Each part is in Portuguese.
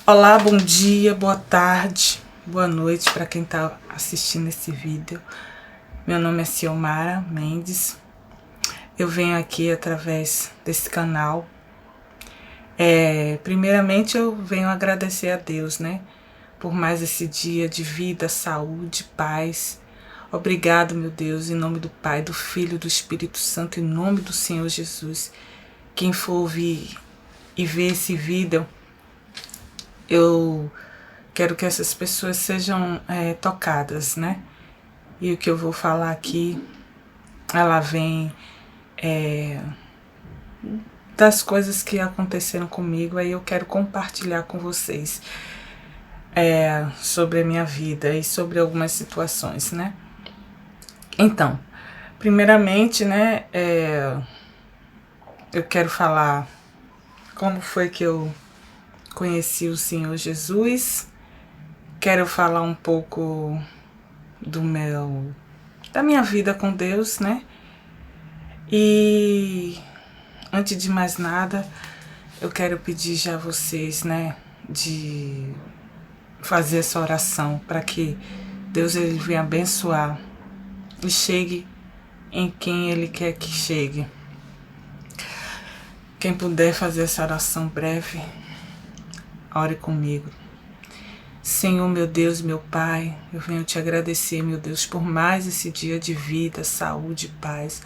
Olá, bom dia, boa tarde, boa noite para quem está assistindo esse vídeo. Meu nome é Ciomara Mendes. Eu venho aqui através desse canal. Primeiramente eu venho agradecer a Deus, né? Por mais esse dia de vida, saúde, paz. Obrigado, meu Deus, em nome do Pai, do Filho e do Espírito Santo, em nome do Senhor Jesus. Quem for ouvir e ver esse vídeo, eu quero que essas pessoas sejam tocadas, né? E o que eu vou falar aqui, ela vem das coisas que aconteceram comigo, aí eu quero compartilhar com vocês sobre a minha vida e sobre algumas situações, né? Então, primeiramente, né, eu quero falar como foi que eu conheci o Senhor Jesus. Quero falar um pouco da minha vida com Deus, né? E antes de mais nada, eu quero pedir já a vocês, né, de fazer essa oração para que Deus ele venha abençoar e chegue em quem Ele quer que chegue. Quem puder fazer essa oração breve, ore comigo. Senhor, meu Deus, meu Pai, eu venho te agradecer, meu Deus, por mais esse dia de vida, saúde e paz.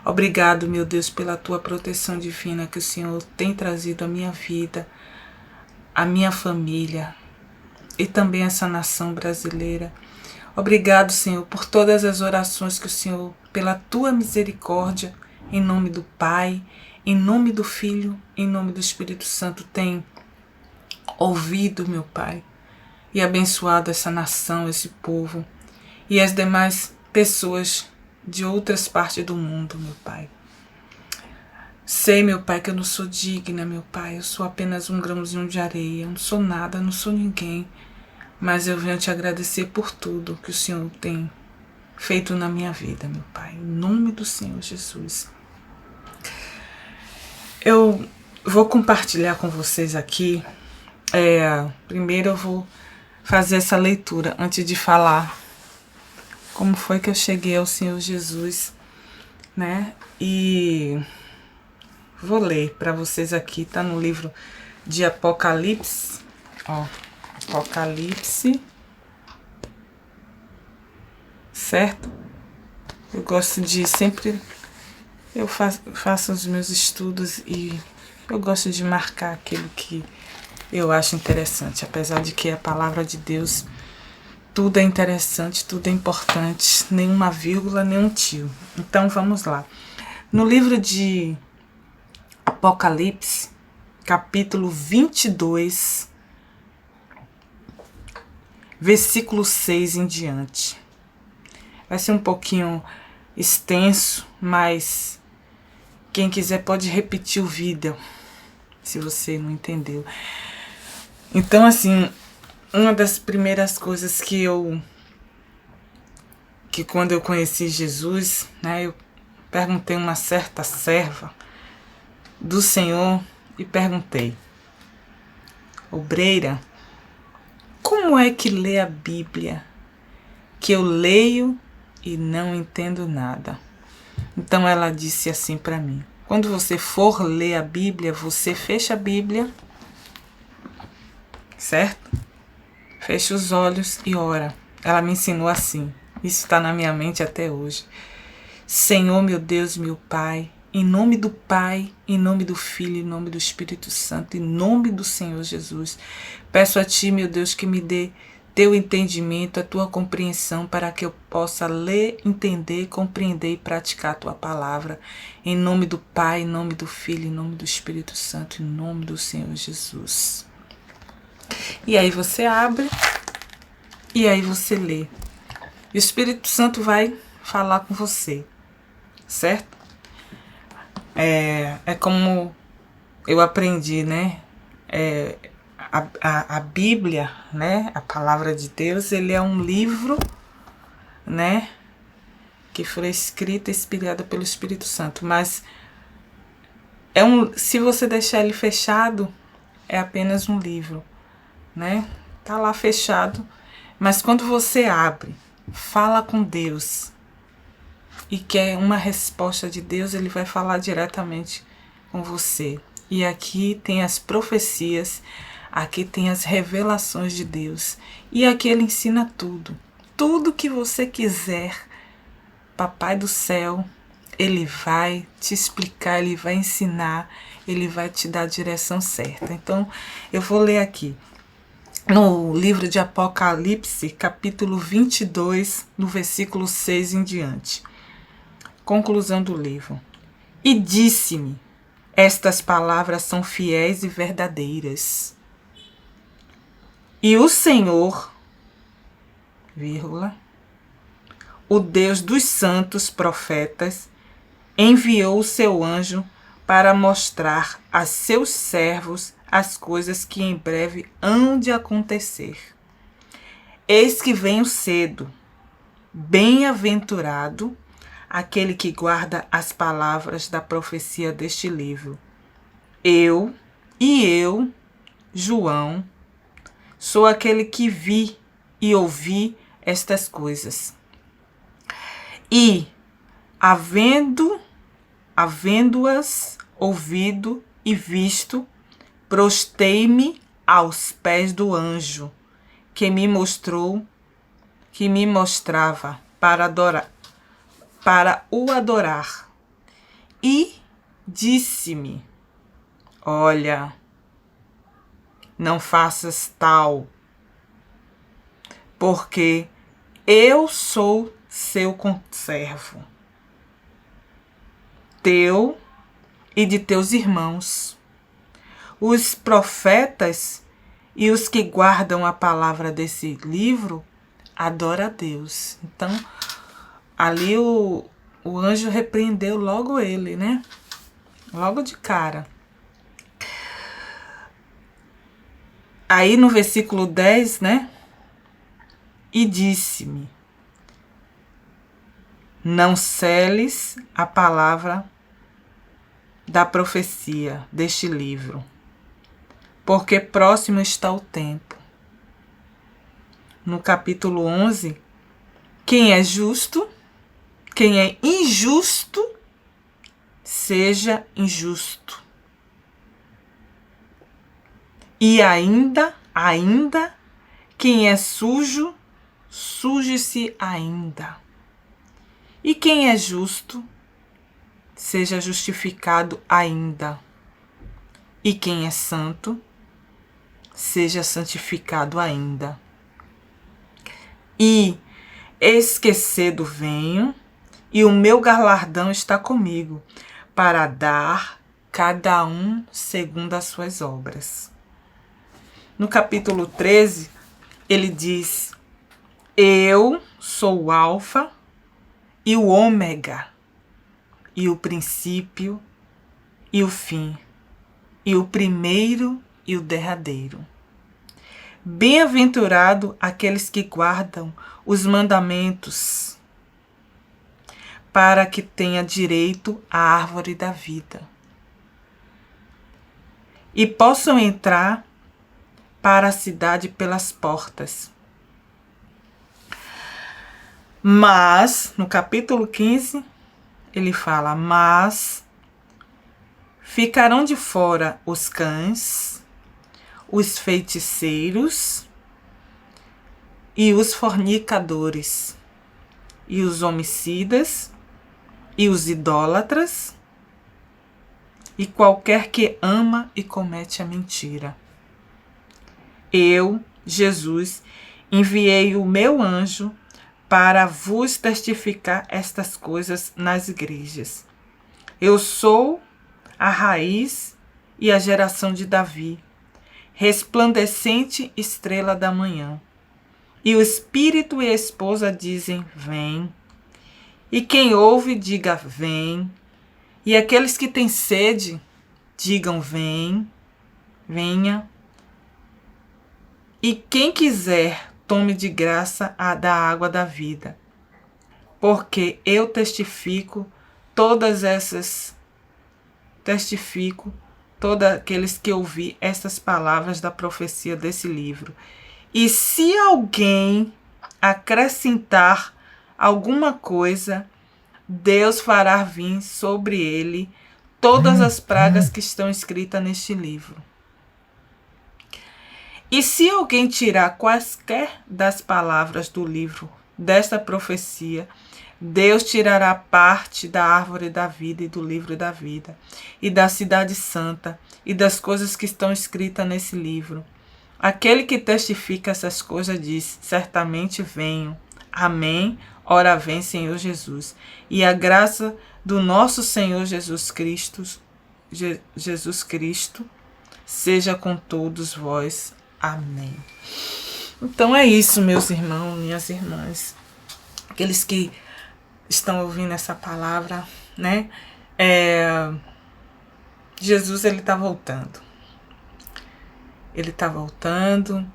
Obrigado, meu Deus, pela tua proteção divina que o Senhor tem trazido à minha vida, à minha família e também a essa nação brasileira. Obrigado, Senhor, por todas as orações que o Senhor, pela tua misericórdia, em nome do Pai, em nome do Filho, em nome do Espírito Santo, tem ouvido, meu Pai, e abençoado essa nação, esse povo e as demais pessoas de outras partes do mundo, meu Pai. Sei, meu Pai, que eu não sou digna, meu Pai, eu sou apenas um grãozinho de areia, eu não sou nada, eu não sou ninguém, mas eu venho te agradecer por tudo que o Senhor tem feito na minha vida, meu Pai, em nome do Senhor Jesus. Eu vou compartilhar com vocês aqui, primeiro eu vou fazer essa leitura antes de falar como foi que eu cheguei ao Senhor Jesus, né? E vou ler para vocês aqui, tá no livro de Apocalipse, ó, Apocalipse, certo? Eu gosto de sempre, eu faço os meus estudos e eu gosto de marcar aquilo que eu acho interessante, apesar de que a palavra de Deus, tudo é interessante, tudo é importante, nenhuma vírgula, nenhum tio. Então vamos lá. No livro de Apocalipse, capítulo 22, versículo 6 em diante. Vai ser um pouquinho extenso, mas quem quiser pode repetir o vídeo, se você não entendeu. Então, assim, uma das primeiras coisas que quando eu conheci Jesus, né, eu perguntei a uma certa serva do Senhor e perguntei: obreira, como é que lê a Bíblia? Que eu leio e não entendo nada. Então ela disse assim para mim: quando você for ler a Bíblia, você fecha a Bíblia, certo? Fecha os olhos e ora. Ela me ensinou assim. Isso está na minha mente até hoje. Senhor, meu Deus, meu Pai, em nome do Pai, em nome do Filho, em nome do Espírito Santo, em nome do Senhor Jesus, peço a Ti, meu Deus, que me dê teu entendimento, a tua compreensão, para que eu possa ler, entender, compreender e praticar a tua palavra. Em nome do Pai, em nome do Filho, em nome do Espírito Santo, em nome do Senhor Jesus. E aí você abre, e aí você lê. E o Espírito Santo vai falar com você, certo? É como eu aprendi, né? A Bíblia, né? A palavra de Deus, ele é um livro, né? Que foi escrito e inspirado pelo Espírito Santo. Mas se você deixar ele fechado, é apenas um livro. né? Tá lá fechado. Mas quando você abre, fala com Deus e quer uma resposta de Deus, ele vai falar diretamente com você. E aqui tem as profecias, aqui tem as revelações de Deus. E aqui ele ensina tudo. Tudo que você quiser, Papai do céu, ele vai te explicar, ele vai ensinar, ele vai te dar a direção certa. Então, eu vou ler aqui. No livro de Apocalipse, capítulo 22, no versículo 6 em diante. Conclusão do livro. E disse-me, estas palavras são fiéis e verdadeiras. E o Senhor, vírgula, o Deus dos santos profetas, enviou o seu anjo para mostrar a seus servos as coisas que em breve hão de acontecer. Eis que venho cedo, bem-aventurado aquele que guarda as palavras da profecia deste livro. Eu, João, sou aquele que vi e ouvi estas coisas. E, havendo-as ouvido e visto, prostei-me aos pés do anjo, que me mostrava para o adorar. E disse-me, olha, não faças tal, porque eu sou seu conservo, teu e de teus irmãos, os profetas e os que guardam a palavra desse livro, adora a Deus. Então, ali o anjo repreendeu logo ele, né? Logo de cara. Aí no versículo 10, né? E disse-me, não seles a palavra da profecia deste livro, porque próximo está o tempo. No capítulo 11, quem é justo, quem é injusto, seja injusto. E ainda, quem é sujo, suje-se ainda. E quem é justo, seja justificado ainda. E quem é santo, seja santificado ainda. E esquecido venho, e o meu galardão está comigo, para dar cada um segundo as suas obras. No capítulo 13, ele diz, eu sou o Alfa e o Ômega, e o princípio e o fim, e o primeiro e o derradeiro. Bem-aventurado aqueles que guardam os mandamentos, para que tenha direito à árvore da vida, e possam entrar para a cidade pelas portas. Mas, no capítulo 15, ele fala, mas ficarão de fora os cães, os feiticeiros e os fornicadores, e os homicidas, e os idólatras, e qualquer que ama e comete a mentira. Eu, Jesus, enviei o meu anjo para vos testificar estas coisas nas igrejas. Eu sou a raiz e a geração de Davi, resplandecente estrela da manhã. E o Espírito e a esposa dizem, vem. E quem ouve, diga, vem. E aqueles que têm sede, digam, vem, venha. E quem quiser, tome de graça a da água da vida. Porque eu testifico todos aqueles que ouvir estas palavras da profecia desse livro. E se alguém acrescentar alguma coisa, Deus fará vir sobre ele todas as pragas que estão escritas neste livro. E se alguém tirar quaisquer das palavras do livro desta profecia, Deus tirará parte da árvore da vida e do livro da vida, e da cidade santa, e das coisas que estão escritas nesse livro. Aquele que testifica essas coisas diz: certamente venho. Amém. Ora vem, Senhor Jesus. E a graça do nosso Senhor Jesus Cristo seja com todos vós. Amém. Então é isso, meus irmãos, minhas irmãs. Aqueles que estão ouvindo essa palavra, né? Jesus, ele está voltando. Ele está voltando.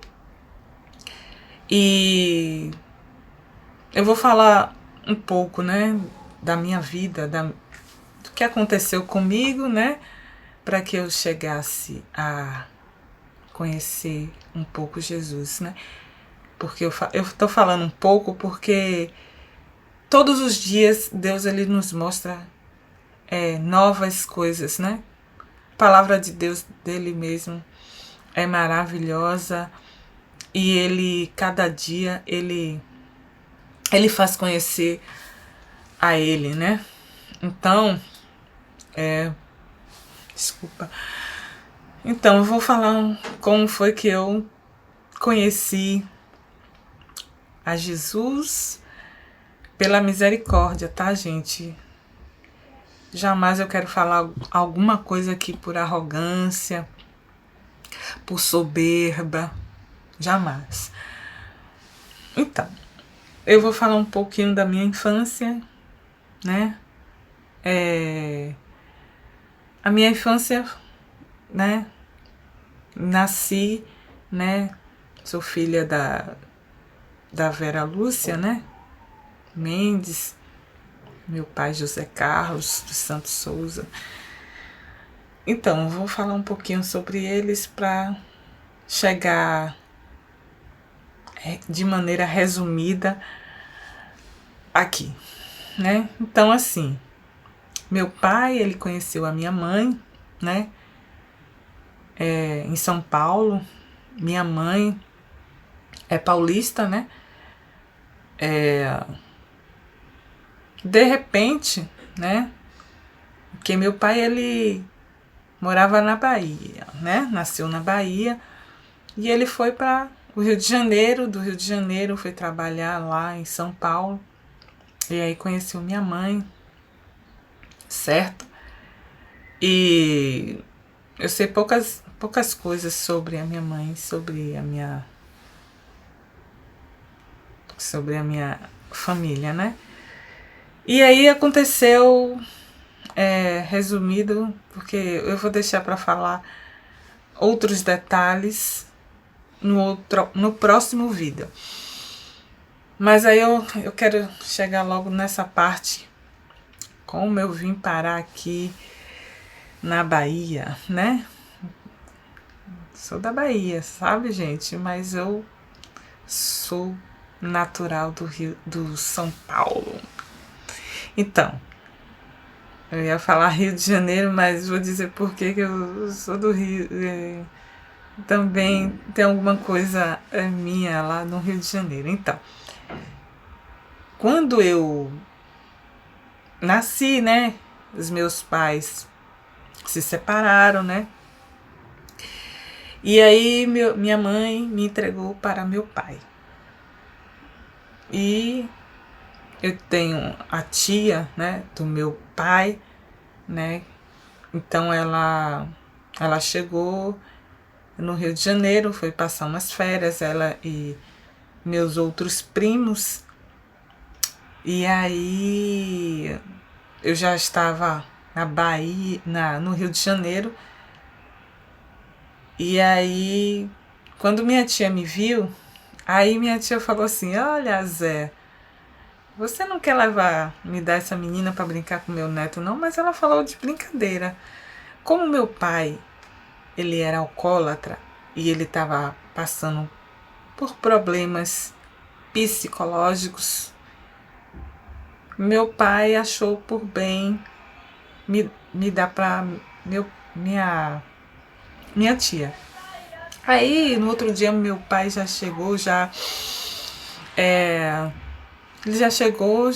E eu vou falar um pouco, né, da minha vida, do que aconteceu comigo, né, para que eu chegasse a conhecer um pouco Jesus, né? Porque eu estou falando um pouco porque todos os dias Deus, ele nos mostra novas coisas, né? A palavra de Deus dele mesmo é maravilhosa e ele, cada dia, ele faz conhecer a ele, né? Então, desculpa. Então, eu vou falar como foi que eu conheci a Jesus pela misericórdia, tá, gente? Jamais eu quero falar alguma coisa aqui por arrogância, por soberba, jamais. Então, eu vou falar um pouquinho da minha infância, né? A minha infância, né? Nasci, né? Sou filha da Vera Lúcia, né? Mendes, meu pai José Carlos dos Santos Souza. Então, eu vou falar um pouquinho sobre eles para chegar de maneira resumida aqui, né? Então, assim, meu pai, ele conheceu a minha mãe, né? Em São Paulo. Minha mãe é paulista, né? De repente, né? Porque meu pai, ele morava na Bahia, né? Nasceu na Bahia e ele foi para o Rio de Janeiro. Do Rio de Janeiro foi trabalhar lá em São Paulo e aí conheceu minha mãe, certo? E eu sei poucas coisas sobre a minha mãe, sobre a minha família, né? E aí aconteceu, resumido, porque eu vou deixar para falar outros detalhes no próximo vídeo. Mas aí eu quero chegar logo nessa parte, como eu vim parar aqui na Bahia, né? Sou da Bahia, sabe, gente? Mas eu sou natural do São Paulo. Então, eu ia falar Rio de Janeiro, mas vou dizer por que eu sou do Rio. Também tem alguma coisa minha lá no Rio de Janeiro. Então, quando eu nasci, né? Os meus pais se separaram, né? E aí minha mãe me entregou para meu pai. E eu tenho a tia, né, do meu pai, né? Então ela chegou no Rio de Janeiro, foi passar umas férias, ela e meus outros primos. E aí eu já estava na Bahia, no Rio de Janeiro. E aí, quando minha tia me viu, aí minha tia falou assim: olha, Zé, você não quer me dar essa menina para brincar com meu neto, não? Mas ela falou de brincadeira. Como meu pai ele era alcoólatra e ele estava passando por problemas psicológicos, meu pai achou por bem me dar para minha tia. Aí no outro dia meu pai já chegou, ele já chegou,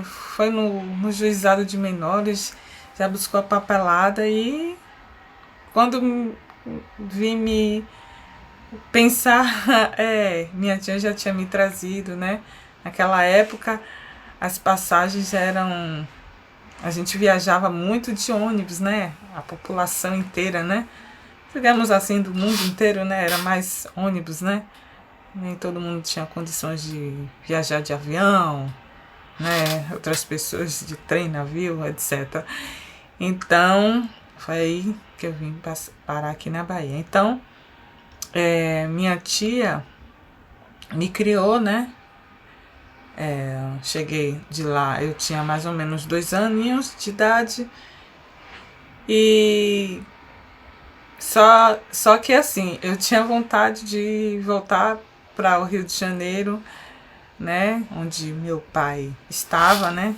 foi no juizado de menores, já buscou a papelada e quando vim me pensar, minha tia já tinha me trazido, né? Naquela época as passagens eram, a gente viajava muito de ônibus, né? A população inteira, né? Digamos assim, do mundo inteiro, né? Era mais ônibus, né? Nem todo mundo tinha condições de viajar de avião, né? Outras pessoas de trem, navio, etc. Então, foi aí que eu vim parar aqui na Bahia. Então, minha tia me criou, né? Cheguei de lá, eu tinha mais ou menos 2 aninhos de idade. E só que assim, eu tinha vontade de voltar para o Rio de Janeiro, né? Onde meu pai estava, né?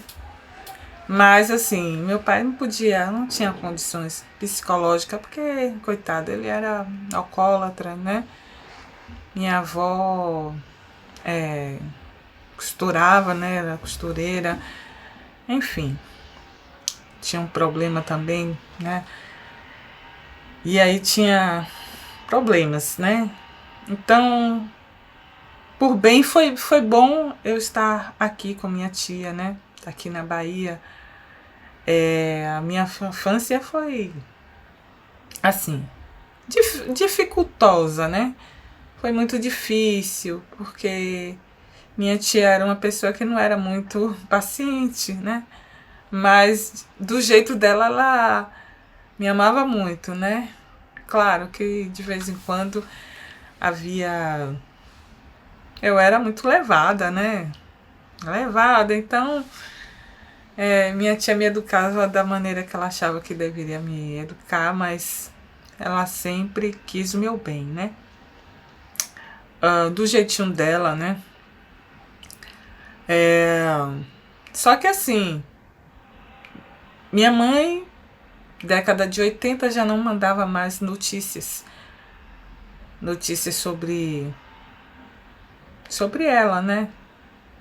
Mas assim, meu pai não tinha condições psicológicas, porque, coitado, ele era alcoólatra, né? Minha avó costurava, né? Era costureira, enfim. Tinha um problema também, né? E aí tinha problemas, né? Então, por bem, foi bom eu estar aqui com minha tia, né? Aqui na Bahia. A minha infância foi, assim, dificultosa, né? Foi muito difícil, porque minha tia era uma pessoa que não era muito paciente, né? Mas do jeito dela, ela me amava muito, né? Claro que de vez em quando havia. Eu era muito levada, né? Levada, então minha tia me educava da maneira que ela achava que deveria me educar, mas ela sempre quis o meu bem, né? Do jeitinho dela, né? Só que assim, minha mãe, década de 80, já não mandava mais notícias sobre ela, né?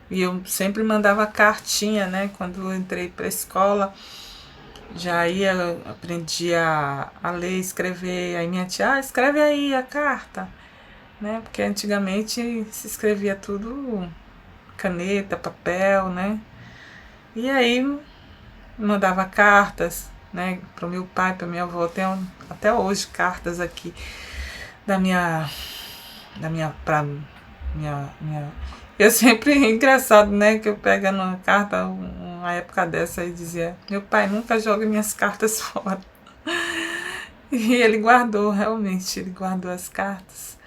E eu sempre mandava cartinha, né? Quando eu entrei para a escola, já ia, aprendia a ler, escrever. Aí minha tia, escreve aí a carta, né? Porque antigamente se escrevia tudo caneta, papel, né? E aí mandava cartas, né? Para o meu pai, para minha avó. Tem até hoje cartas aqui pra minha. Eu sempre, engraçado, né, que eu pegando uma carta, uma época dessa, e dizia, meu pai nunca joga minhas cartas fora. E ele guardou, realmente, ele guardou as cartas.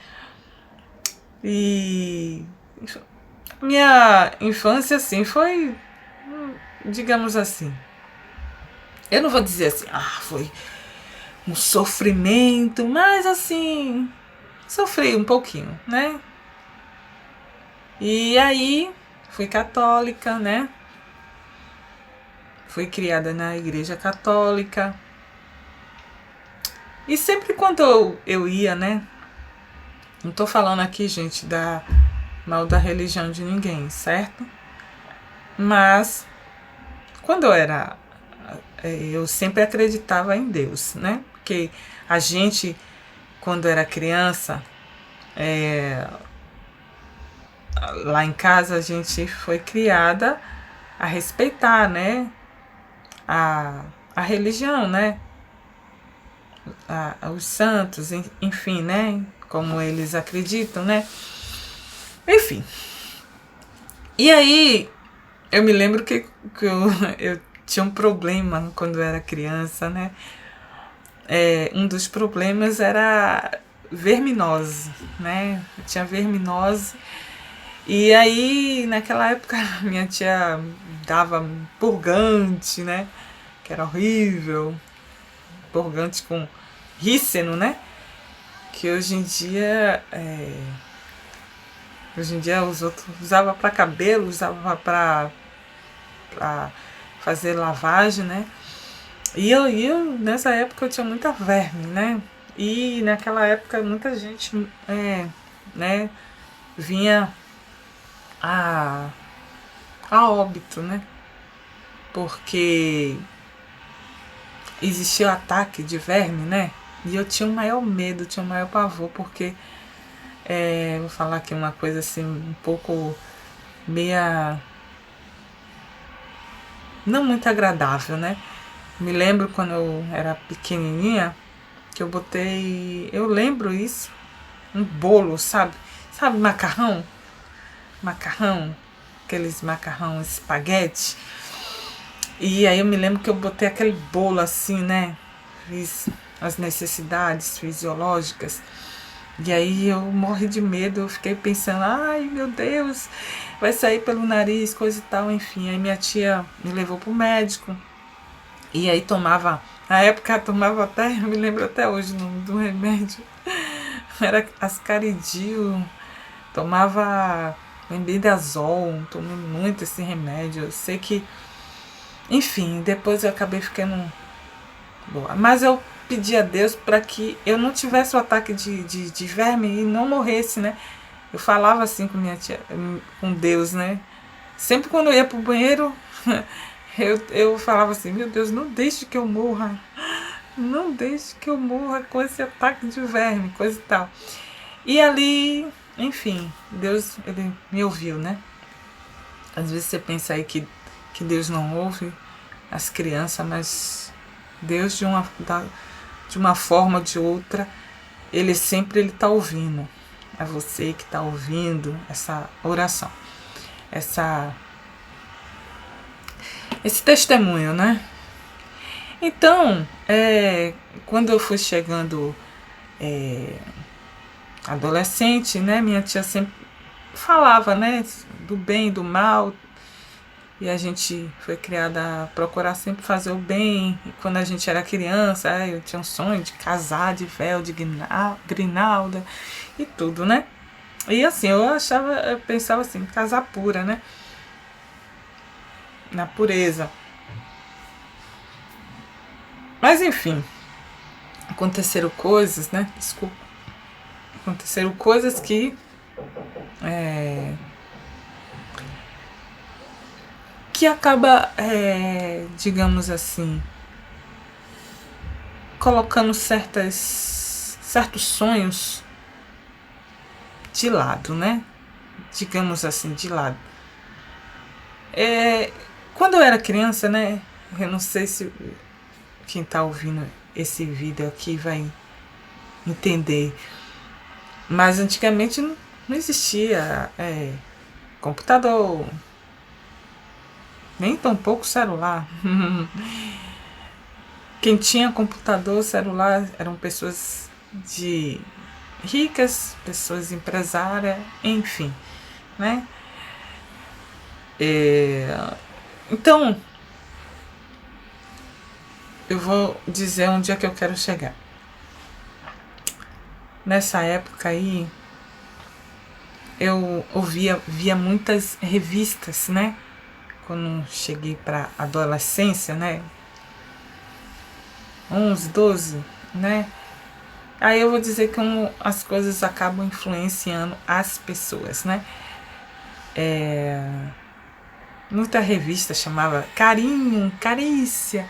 E minha infância, assim, foi, digamos assim, eu não vou dizer assim, foi um sofrimento, mas assim, sofri um pouquinho, né? E aí, fui católica, né? Fui criada na igreja católica. E sempre quando eu ia, né? Não tô falando aqui, gente, mal da religião de ninguém, certo? Mas quando eu sempre acreditava em Deus, né? Porque a gente, quando era criança, lá em casa a gente foi criada a respeitar, né? A religião, né? Os santos, enfim, né? Como eles acreditam, né? Enfim. E aí, eu me lembro que eu tinha um problema quando eu era criança, né? Um dos problemas era verminose, né? Eu tinha verminose. E aí, naquela época, minha tia dava purgante, né? Que era horrível. purgante com ríceno, né? Que hoje em dia os outros usavam para cabelo, usavam para fazer lavagem, né? E eu, nessa época, eu tinha muita verme, né? E naquela época muita gente né, vinha a óbito, né? Porque existia o ataque de verme, né? E eu tinha o maior medo, tinha o maior pavor, porque vou falar aqui uma coisa assim, um pouco meia não muito agradável, né? Me lembro quando eu era pequenininha que eu botei, eu lembro isso, um bolo, sabe? Sabe macarrão? Macarrão, aqueles macarrão espaguete. E aí eu me lembro que eu botei aquele bolo assim, né? Fiz as necessidades fisiológicas. E aí eu morri de medo, eu fiquei pensando, ai meu Deus, vai sair pelo nariz, coisa e tal, enfim. Aí minha tia me levou pro médico. E aí tomava, na época tomava até, eu me lembro até hoje o nome do remédio, era Ascaridil, tomava Mebendazol, tomei muito esse remédio. Eu sei que, enfim, depois eu acabei ficando boa. Mas eu pedi a Deus para que eu não tivesse o ataque de verme e não morresse, né? Eu falava assim com minha tia, com Deus, né? Sempre quando eu ia pro banheiro, eu falava assim, meu Deus, não deixe que eu morra. Não deixe que eu morra com esse ataque de verme, coisa e tal. E ali, enfim, Deus, ele me ouviu, né? Às vezes você pensa aí que Deus não ouve as crianças, mas Deus, de uma forma ou de outra, ele sempre está ouvindo. É você que está ouvindo essa oração, esse testemunho, né? Então, quando eu fui chegando adolescente, né, minha tia sempre falava, né, do bem e do mal, e a gente foi criada a procurar sempre fazer o bem. E quando a gente era criança, eu tinha um sonho de casar de véu, de grinalda e tudo, né? E assim, eu pensava assim, casar pura, né? Na pureza. Mas enfim, aconteceram coisas, né? Desculpa. Aconteceram coisas que acaba, digamos assim, colocando certos sonhos de lado, né? Digamos assim, de lado. Quando eu era criança, né? Eu não sei se quem tá ouvindo esse vídeo aqui vai entender, mas antigamente não existia computador, nem tampouco celular. Quem tinha computador, celular, eram pessoas ricas, pessoas empresárias, enfim, né? Então, eu vou dizer onde é que eu quero chegar. Nessa época aí, eu via muitas revistas, né? Quando cheguei para adolescência, né? 11, 12, né? Aí eu vou dizer como as coisas acabam influenciando as pessoas, né? Muita revista chamava Carinho, Carícia.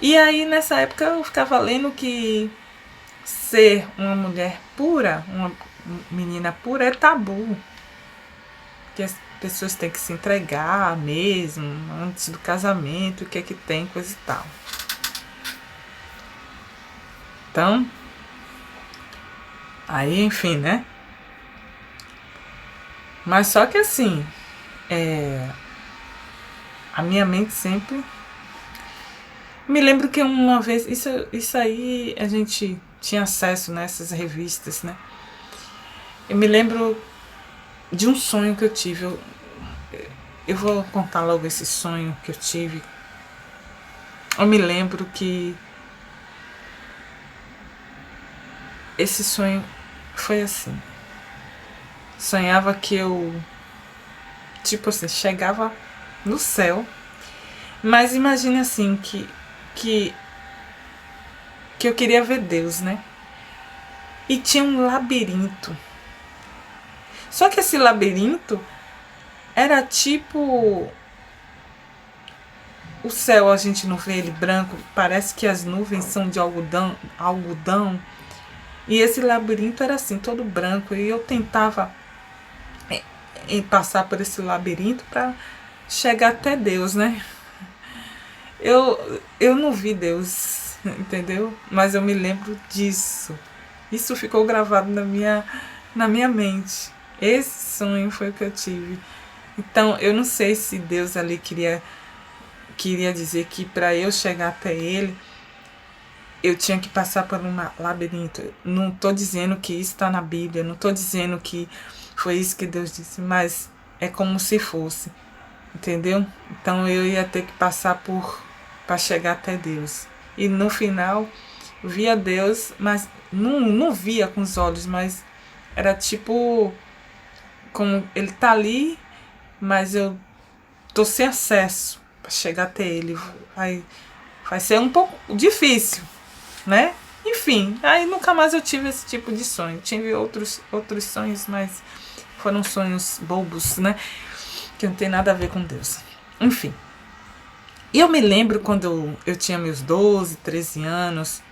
E aí nessa época eu ficava lendo que ser uma mulher pura, uma menina pura é tabu. Que as pessoas têm que se entregar mesmo antes do casamento, o que é que tem, coisa e tal. Então, aí enfim, né? Mas só que assim, a minha mente sempre... Me lembro que uma vez, isso aí a gente tinha acesso nessas revistas, né? Eu me lembro de um sonho que eu tive. Eu vou contar logo esse sonho que eu tive. Eu me lembro que esse sonho foi assim. Sonhava que eu, tipo assim, chegava no céu, mas imagine assim, que, que eu queria ver Deus, né? E tinha um labirinto. Só que esse labirinto era tipo... O céu a gente não vê ele branco, parece que as nuvens são de algodão. E esse labirinto era assim, todo branco. E eu tentava em passar por esse labirinto para chegar até Deus, né? Eu não vi Deus, entendeu? Mas eu me lembro disso. Isso ficou gravado na minha mente. Esse sonho foi o que eu tive. Então, eu não sei se Deus ali queria dizer que para eu chegar até Ele, eu tinha que passar por um labirinto. Não estou dizendo que isso está na Bíblia, não estou dizendo que foi isso que Deus disse, mas é como se fosse, entendeu? Então eu ia ter que passar para chegar até Deus. E no final, via Deus, mas não via com os olhos, mas era tipo, como Ele está ali, mas eu tô sem acesso para chegar até Ele. Vai ser um pouco difícil, né? Enfim, aí nunca mais eu tive esse tipo de sonho. Tive outros sonhos, mas foram sonhos bobos, né? Que não tem nada a ver com Deus. Enfim. E eu me lembro quando eu tinha meus 12, 13 anos.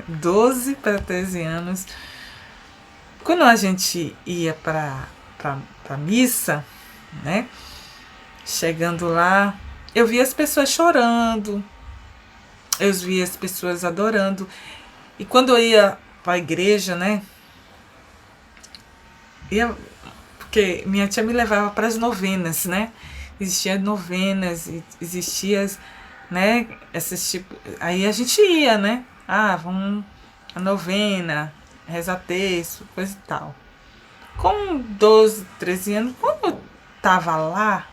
12 para 13 anos. Quando a gente ia para missa, né? Chegando lá, eu via as pessoas chorando. Eu via as pessoas adorando. E quando eu ia para a igreja, né? Porque minha tia me levava para as novenas, né? Existiam novenas, existia, né? Esses tipos. Aí a gente ia, né? Ah, vamos a novena, rezar texto, coisa e tal. Com 12, 13 anos, quando eu tava lá,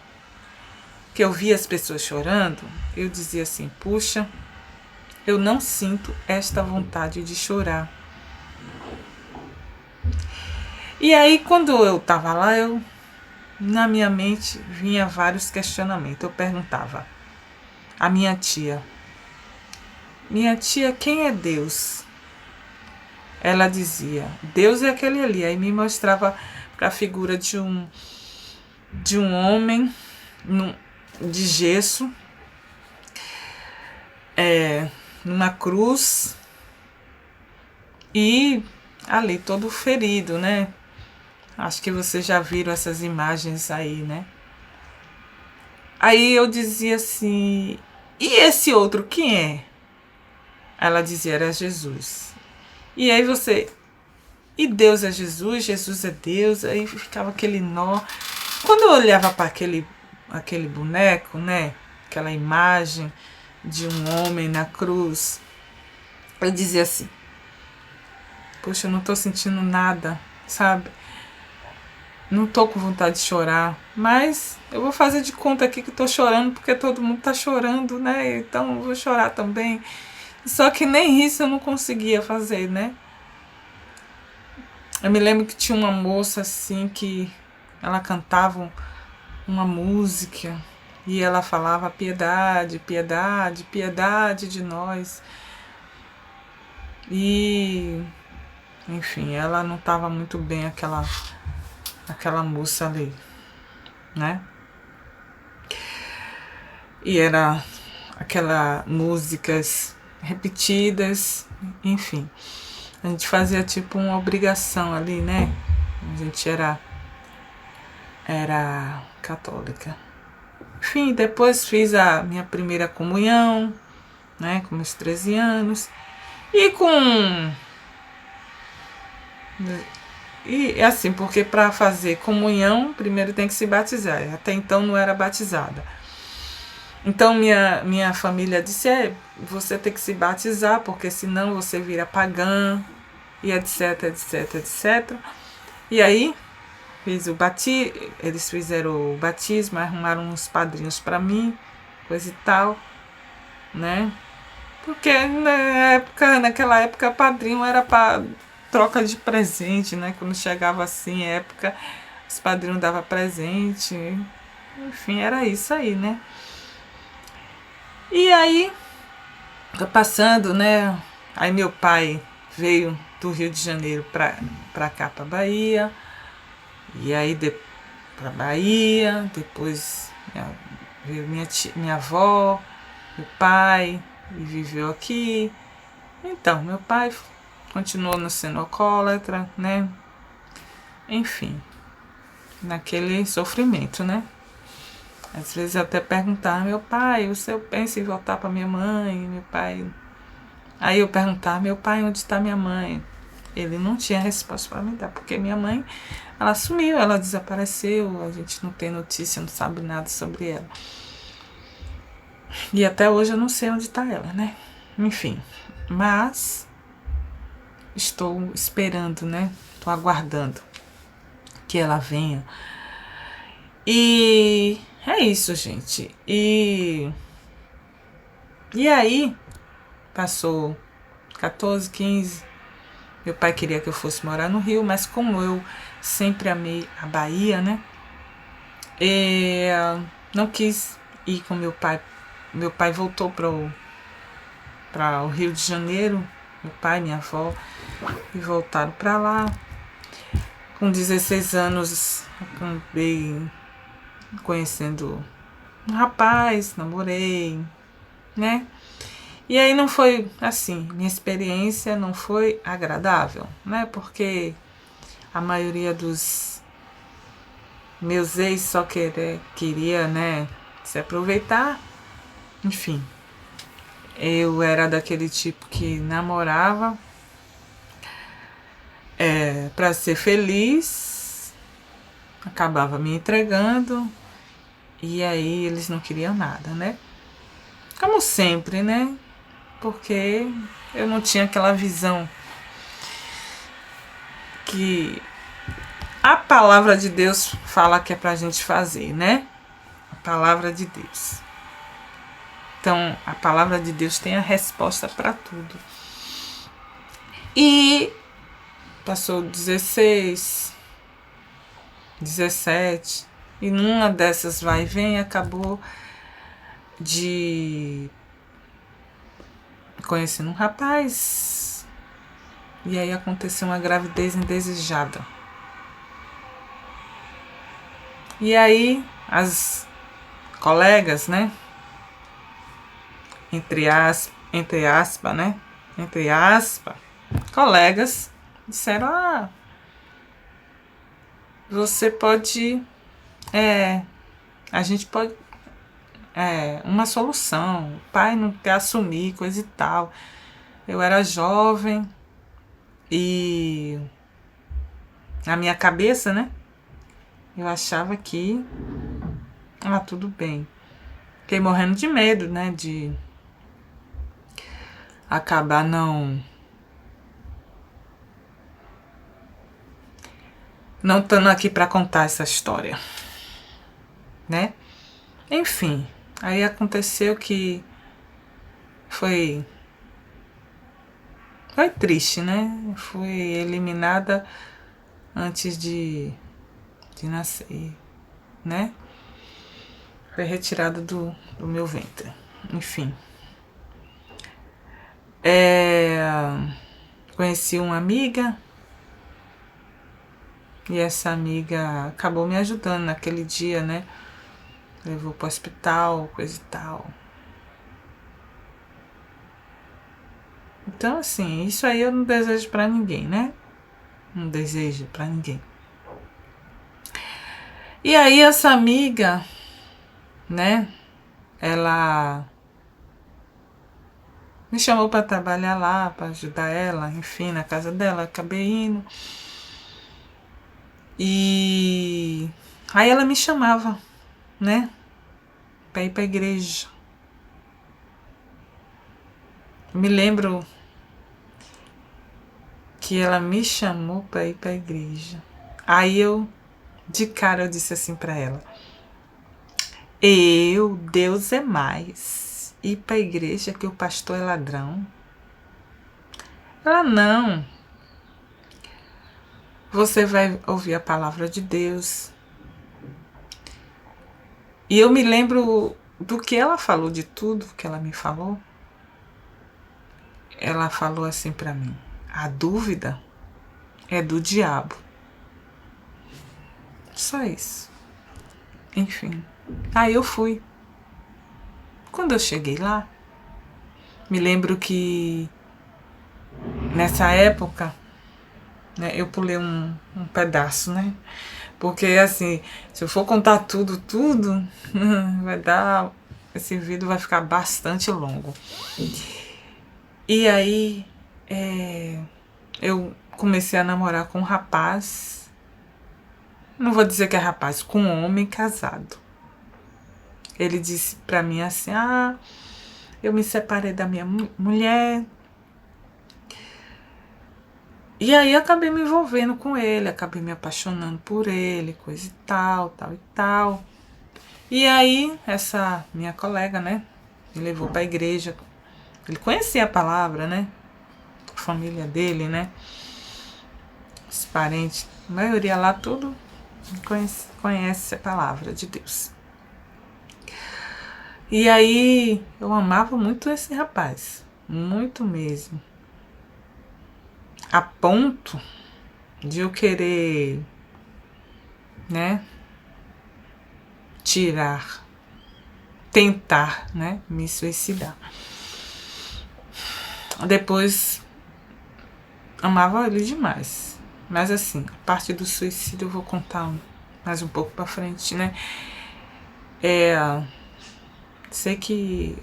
que eu via as pessoas chorando, eu dizia assim, puxa, eu não sinto esta vontade de chorar. E aí, quando eu estava lá, na minha mente vinha vários questionamentos. Eu perguntava à minha tia, quem é Deus? Ela dizia, Deus é aquele ali. Aí me mostrava para a figura de um homem de gesso, numa cruz, e ali todo ferido, né? Acho que vocês já viram essas imagens aí, né? Aí eu dizia assim, e esse outro quem é? Ela dizia, era Jesus. E aí e Deus é Jesus, Jesus é Deus, aí ficava aquele nó. Quando eu olhava para aquele boneco, né? Aquela imagem de um homem na cruz, eu dizia assim, poxa, eu não tô sentindo nada, sabe? Não tô com vontade de chorar, mas eu vou fazer de conta aqui que tô chorando porque todo mundo tá chorando, né? Então eu vou chorar também. Só que nem isso eu não conseguia fazer, né? Eu me lembro que tinha uma moça assim que ela cantava uma música e ela falava piedade, piedade, piedade de nós. E enfim, ela não estava muito bem aquela moça ali, né? E era aquelas músicas repetidas, enfim. A gente fazia tipo uma obrigação ali, né? A gente era católica. Enfim, depois fiz a minha primeira comunhão, né? Com meus 13 anos. E assim, porque para fazer comunhão, primeiro tem que se batizar. Até então não era batizada. Então minha família disse, você tem que se batizar, porque senão você vira pagã, e etc, etc, etc. E aí, eles fizeram o batismo, arrumaram uns padrinhos para mim, coisa e tal, né? Porque naquela época, padrinho era para troca de presente, né? Quando chegava assim, época, os padrinhos davam presente. Enfim, era isso aí, né? E aí, tô passando, né? Aí meu pai veio do Rio de Janeiro pra cá, pra Bahia. E aí, pra Bahia, depois veio minha avó, meu pai, e viveu aqui. Então, meu pai continuou no sendo alcoólatra, né? Enfim, naquele sofrimento, né? Às vezes eu até perguntava, meu pai, você pensa em voltar para minha mãe? Meu pai. Aí eu perguntava, meu pai, onde está minha mãe? Ele não tinha resposta para me dar, porque minha mãe, ela sumiu, ela desapareceu, a gente não tem notícia, não sabe nada sobre ela. E até hoje eu não sei onde está ela, né? Enfim, mas estou esperando, né? Estou aguardando que ela venha. E é isso, gente. E aí, passou 14, 15. Meu pai queria que eu fosse morar no Rio, mas como eu sempre amei a Bahia, né? Não quis ir com meu pai. Meu pai voltou para o Rio de Janeiro, meu pai e minha avó, e voltaram para lá. Com 16 anos, acabei conhecendo um rapaz, namorei, né? E aí não foi assim, minha experiência não foi agradável, né? Porque a maioria dos meus ex só queria, né, se aproveitar. Enfim, eu era daquele tipo que namorava para ser feliz, acabava me entregando e aí eles não queriam nada, né? Como sempre, né? Porque eu não tinha aquela visão que a palavra de Deus fala que é pra gente fazer, né? A palavra de Deus. Então, a palavra de Deus tem a resposta para tudo. E passou 16, 17, e numa dessas vai e vem, acabou de conhecer um rapaz. E aí aconteceu uma gravidez indesejada. E aí as colegas, né? Entre aspas, né? Entre aspas, colegas disseram, você pode, a gente pode, uma solução, o pai não quer assumir, coisa e tal. Eu era jovem e na minha cabeça, né? Eu achava que, tudo bem. Fiquei morrendo de medo, né? De acabar não estando aqui para contar essa história, né? Enfim, aí aconteceu que foi triste, né? Fui eliminada antes de nascer, né? Foi retirada do meu ventre. Enfim. Conheci uma amiga e essa amiga acabou me ajudando naquele dia, né? Levou pro hospital, coisa e tal. Então, assim, isso aí eu não desejo pra ninguém, né? Não desejo pra ninguém. E aí essa amiga, né? Ela me chamou para trabalhar lá, para ajudar ela, enfim, na casa dela, acabei indo. E aí ela me chamava, né? Para ir para a igreja. Me lembro que ela me chamou para ir para a igreja. Aí de cara, eu disse assim para ela: Deus é mais. ir para a igreja que o pastor é ladrão. Ela, não. Você vai ouvir a palavra de Deus. E eu me lembro do que ela falou, de tudo que ela me falou. Ela falou assim para mim: a dúvida é do diabo. Só isso. Enfim. Aí eu fui. Quando eu cheguei lá, me lembro que nessa época, né, eu pulei um pedaço, né? Porque assim, se eu for contar tudo, vai dar. Esse vídeo vai ficar bastante longo. E aí, eu comecei a namorar com um rapaz. Não vou dizer que é rapaz, com um homem casado. Ele disse pra mim assim: ah, eu me separei da minha mulher. E aí acabei me envolvendo com ele, acabei me apaixonando por ele, coisa e tal, tal e tal. E aí essa minha colega, né, me levou pra igreja. Ele conhecia a palavra, né? A família dele, né? Os parentes, a maioria lá tudo conhece a palavra de Deus. E aí eu amava muito esse rapaz, muito mesmo. A ponto de eu querer, né, tentar, né, me suicidar. Depois, amava ele demais. Mas assim, a parte do suicídio eu vou contar mais um pouco pra frente, né. Sei que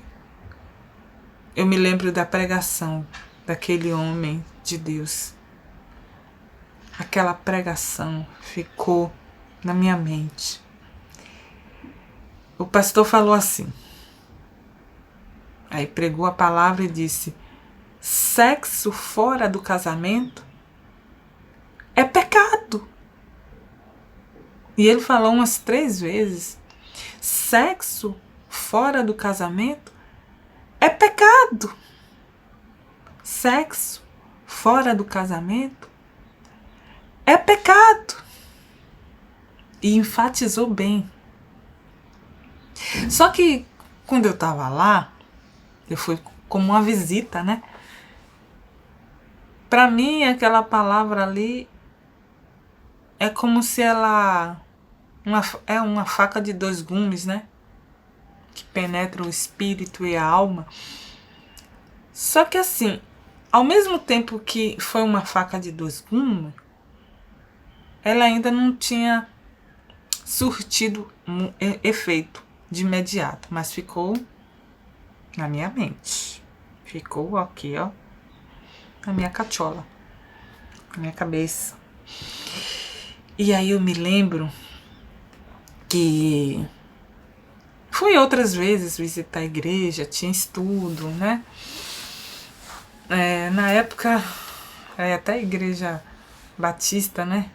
eu me lembro da pregação daquele homem de Deus. Aquela pregação ficou na minha mente. O pastor falou assim, aí pregou a palavra e disse: sexo fora do casamento é pecado. E ele falou umas 3 vezes: sexo fora do casamento é pecado. Sexo fora do casamento é pecado. E enfatizou bem. Só que quando eu tava lá, eu fui como uma visita, né? Pra mim, aquela palavra ali é como se ela é uma faca de 2 gumes, né? Que penetra o espírito e a alma. Só que assim, ao mesmo tempo que foi uma faca de 2 gumes, ela ainda não tinha surtido efeito de imediato, mas ficou na minha mente. Ficou aqui, ó, na minha cachola, na minha cabeça. E aí eu me lembro que fui outras vezes visitar a igreja, tinha estudo, né? Na época, até a igreja batista, né?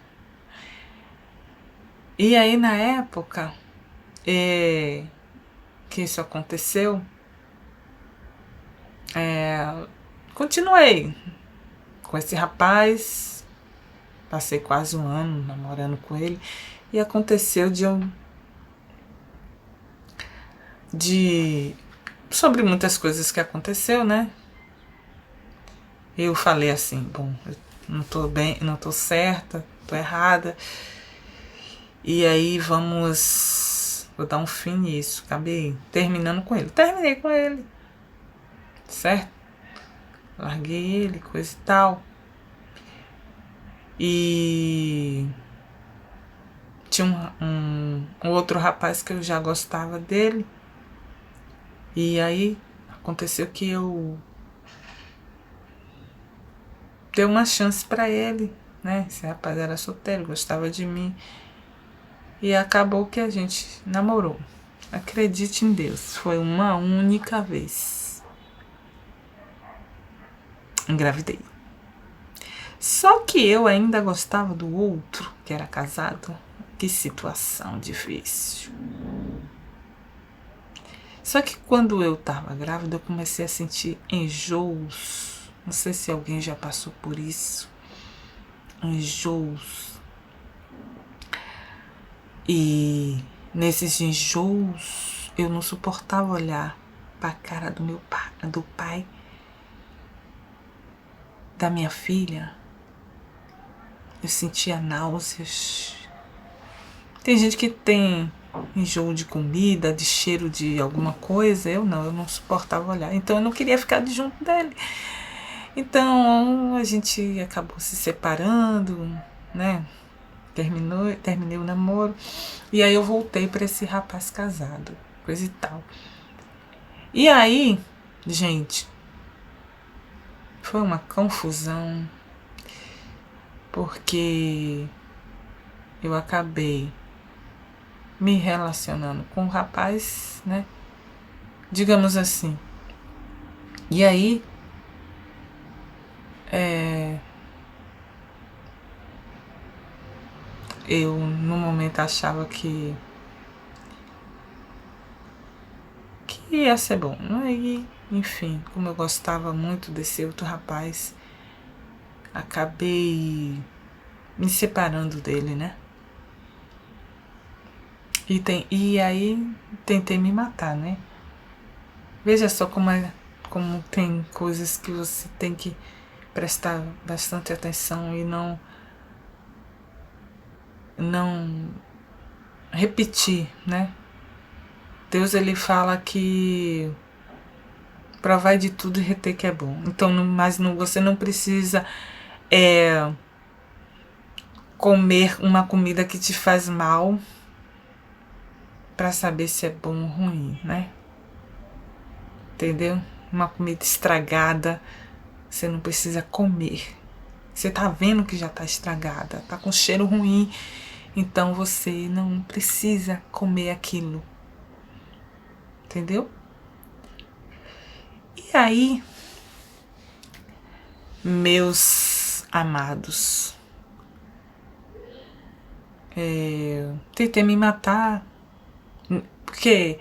E aí na época que isso aconteceu, continuei com esse rapaz, passei quase 1 ano namorando com ele, e aconteceu sobre muitas coisas que aconteceu, né? Eu falei assim, bom, eu não tô bem, não tô certa, tô errada. E aí vou dar um fim nisso. Acabei terminando com ele. Terminei com ele. Certo? Larguei ele, coisa e tal. E tinha um outro rapaz que eu já gostava dele. E aí aconteceu que eu dei uma chance pra ele, né? Esse rapaz era solteiro, gostava de mim. E acabou que a gente namorou. Acredite em Deus, foi uma única vez. Engravidei. Só que eu ainda gostava do outro, que era casado. Que situação difícil. Só que quando eu estava grávida, eu comecei a sentir enjoos. Não sei se alguém já passou por isso. Enjoos. E nesses enjoos, eu não suportava olhar para a cara do pai da minha filha. Eu sentia náuseas. Tem gente que tem enjoo de comida, de cheiro de alguma coisa. Eu não suportava olhar. Então eu não queria ficar junto dele. Então a gente acabou se separando, né? Terminei o namoro. E aí eu voltei para esse rapaz casado, coisa e tal. E aí, gente, foi uma confusão, porque eu acabei me relacionando com um rapaz, né? Digamos assim. E aí, eu no momento achava que ia ser bom. Aí, enfim, como eu gostava muito desse outro rapaz, acabei me separando dele, né? E aí tentei me matar, né? Veja só como tem coisas que você tem que prestar bastante atenção e não repetir, né? Deus, ele fala que provai de tudo e reter que é bom. Então, você não precisa comer uma comida que te faz mal para saber se é bom ou ruim, né? Entendeu? Uma comida estragada, você não precisa comer. Você tá vendo que já tá estragada, tá com cheiro ruim, então você não precisa comer aquilo. Entendeu? E aí, meus amados, tentei me matar, porque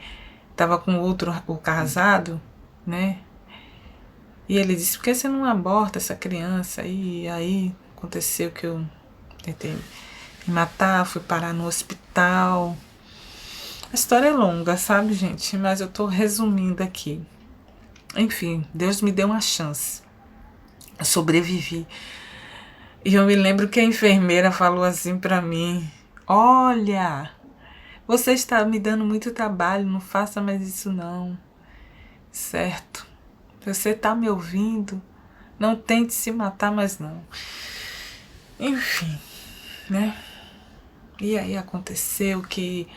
tava com o casado, né? E ele disse, por que você não aborta essa criança? E aí aconteceu que eu tentei me matar, fui parar no hospital. A história é longa, sabe, gente? Mas eu tô resumindo aqui. Enfim, Deus me deu uma chance. Eu sobrevivi. E eu me lembro que a enfermeira falou assim pra mim, olha, você está me dando muito trabalho, não faça mais isso não, certo? Você está me ouvindo? Não tente se matar mais não. Enfim, né? E aí aconteceu que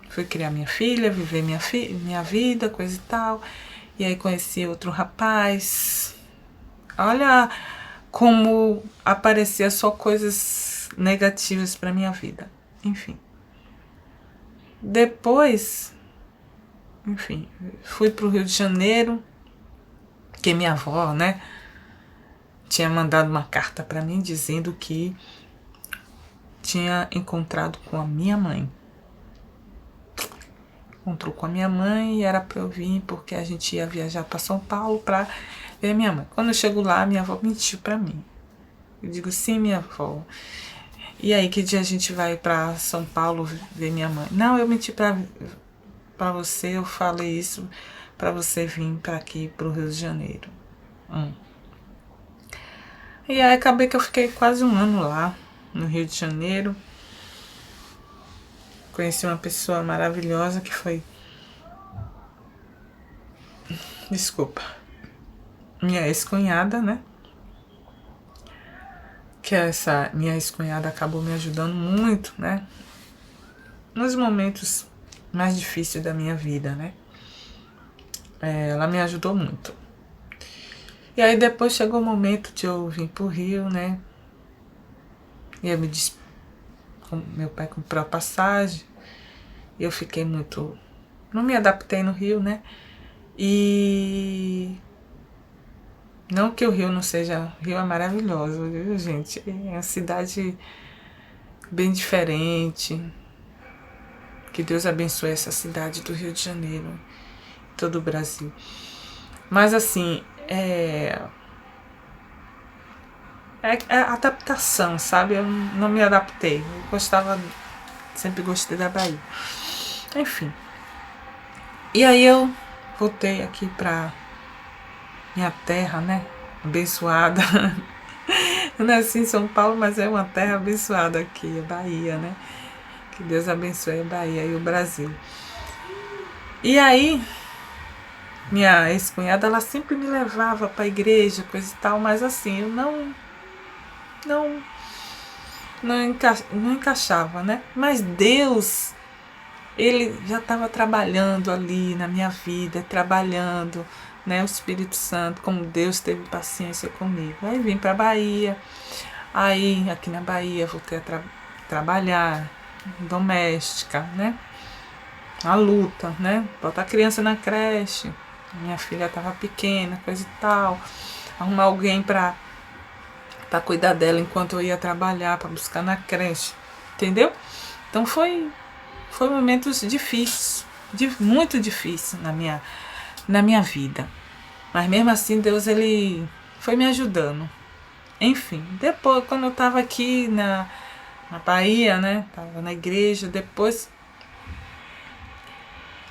fui criar minha filha, viver minha vida, coisa e tal. E aí conheci outro rapaz. Olha como aparecia só coisas negativas para minha vida. Enfim. Depois, enfim, fui pro Rio de Janeiro, que minha avó, né, tinha mandado uma carta para mim dizendo que tinha encontrado com a minha mãe. Encontrou com a minha mãe e era para eu vir porque a gente ia viajar para São Paulo para ver minha mãe. Quando eu chego lá, minha avó mentiu para mim. Eu digo, sim, minha avó. E aí, que dia a gente vai para São Paulo ver minha mãe? Não, eu menti para você, eu falei isso para você vir para aqui, pro Rio de Janeiro. E aí acabei que eu fiquei quase um ano lá, no Rio de Janeiro. Conheci uma pessoa maravilhosa que foi... Desculpa. Minha ex-cunhada, né? Que essa minha ex-cunhada acabou me ajudando muito, né? Nos momentos mais difíceis da minha vida, né? Ela me ajudou muito. E aí depois chegou o momento de eu vir pro Rio, né? E eu meu pai comprou a passagem. E eu fiquei muito... Não me adaptei no Rio, né? E... Não que o Rio não seja... O Rio é maravilhoso, viu, gente? É uma cidade bem diferente. Que Deus abençoe essa cidade do Rio de Janeiro, todo o Brasil. Mas assim, é adaptação, sabe? Eu não me adaptei. Sempre gostei da Bahia. Enfim. E aí eu voltei aqui pra minha terra, né? Abençoada. Eu nasci em São Paulo, mas é uma terra abençoada aqui, a Bahia, né? Que Deus abençoe a Bahia e o Brasil. E aí, minha ex-cunhada, ela sempre me levava pra igreja, coisa e tal, mas assim, eu não encaixava, né? Mas Deus, Ele já estava trabalhando ali na minha vida, trabalhando, né? O Espírito Santo, como Deus teve paciência comigo. Aí vim pra Bahia, aí aqui na Bahia voltei a trabalhar, doméstica, né? A luta, né? Botar a criança na creche, minha filha estava pequena, coisa e tal, arrumar alguém para cuidar dela enquanto eu ia trabalhar, para buscar na creche, entendeu? Então foi momentos difíceis, muito difícil na minha vida. Mas mesmo assim Deus, Ele foi me ajudando. Enfim, depois quando eu estava aqui na Bahia, né, estava na igreja, depois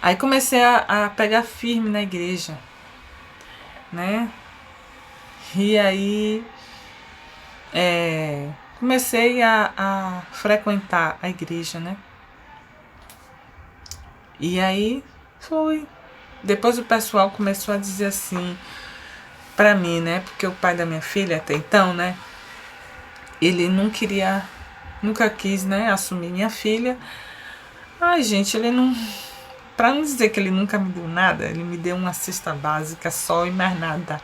aí comecei a pegar firme na igreja, né? E aí comecei a frequentar a igreja, né? E aí foi. Depois o pessoal começou a dizer assim pra mim, né? Porque o pai da minha filha, até então, né? Ele nunca quis, né? Assumir minha filha. Ai, gente, ele não. Pra não dizer que ele nunca me deu nada, ele me deu uma cesta básica só e mais nada.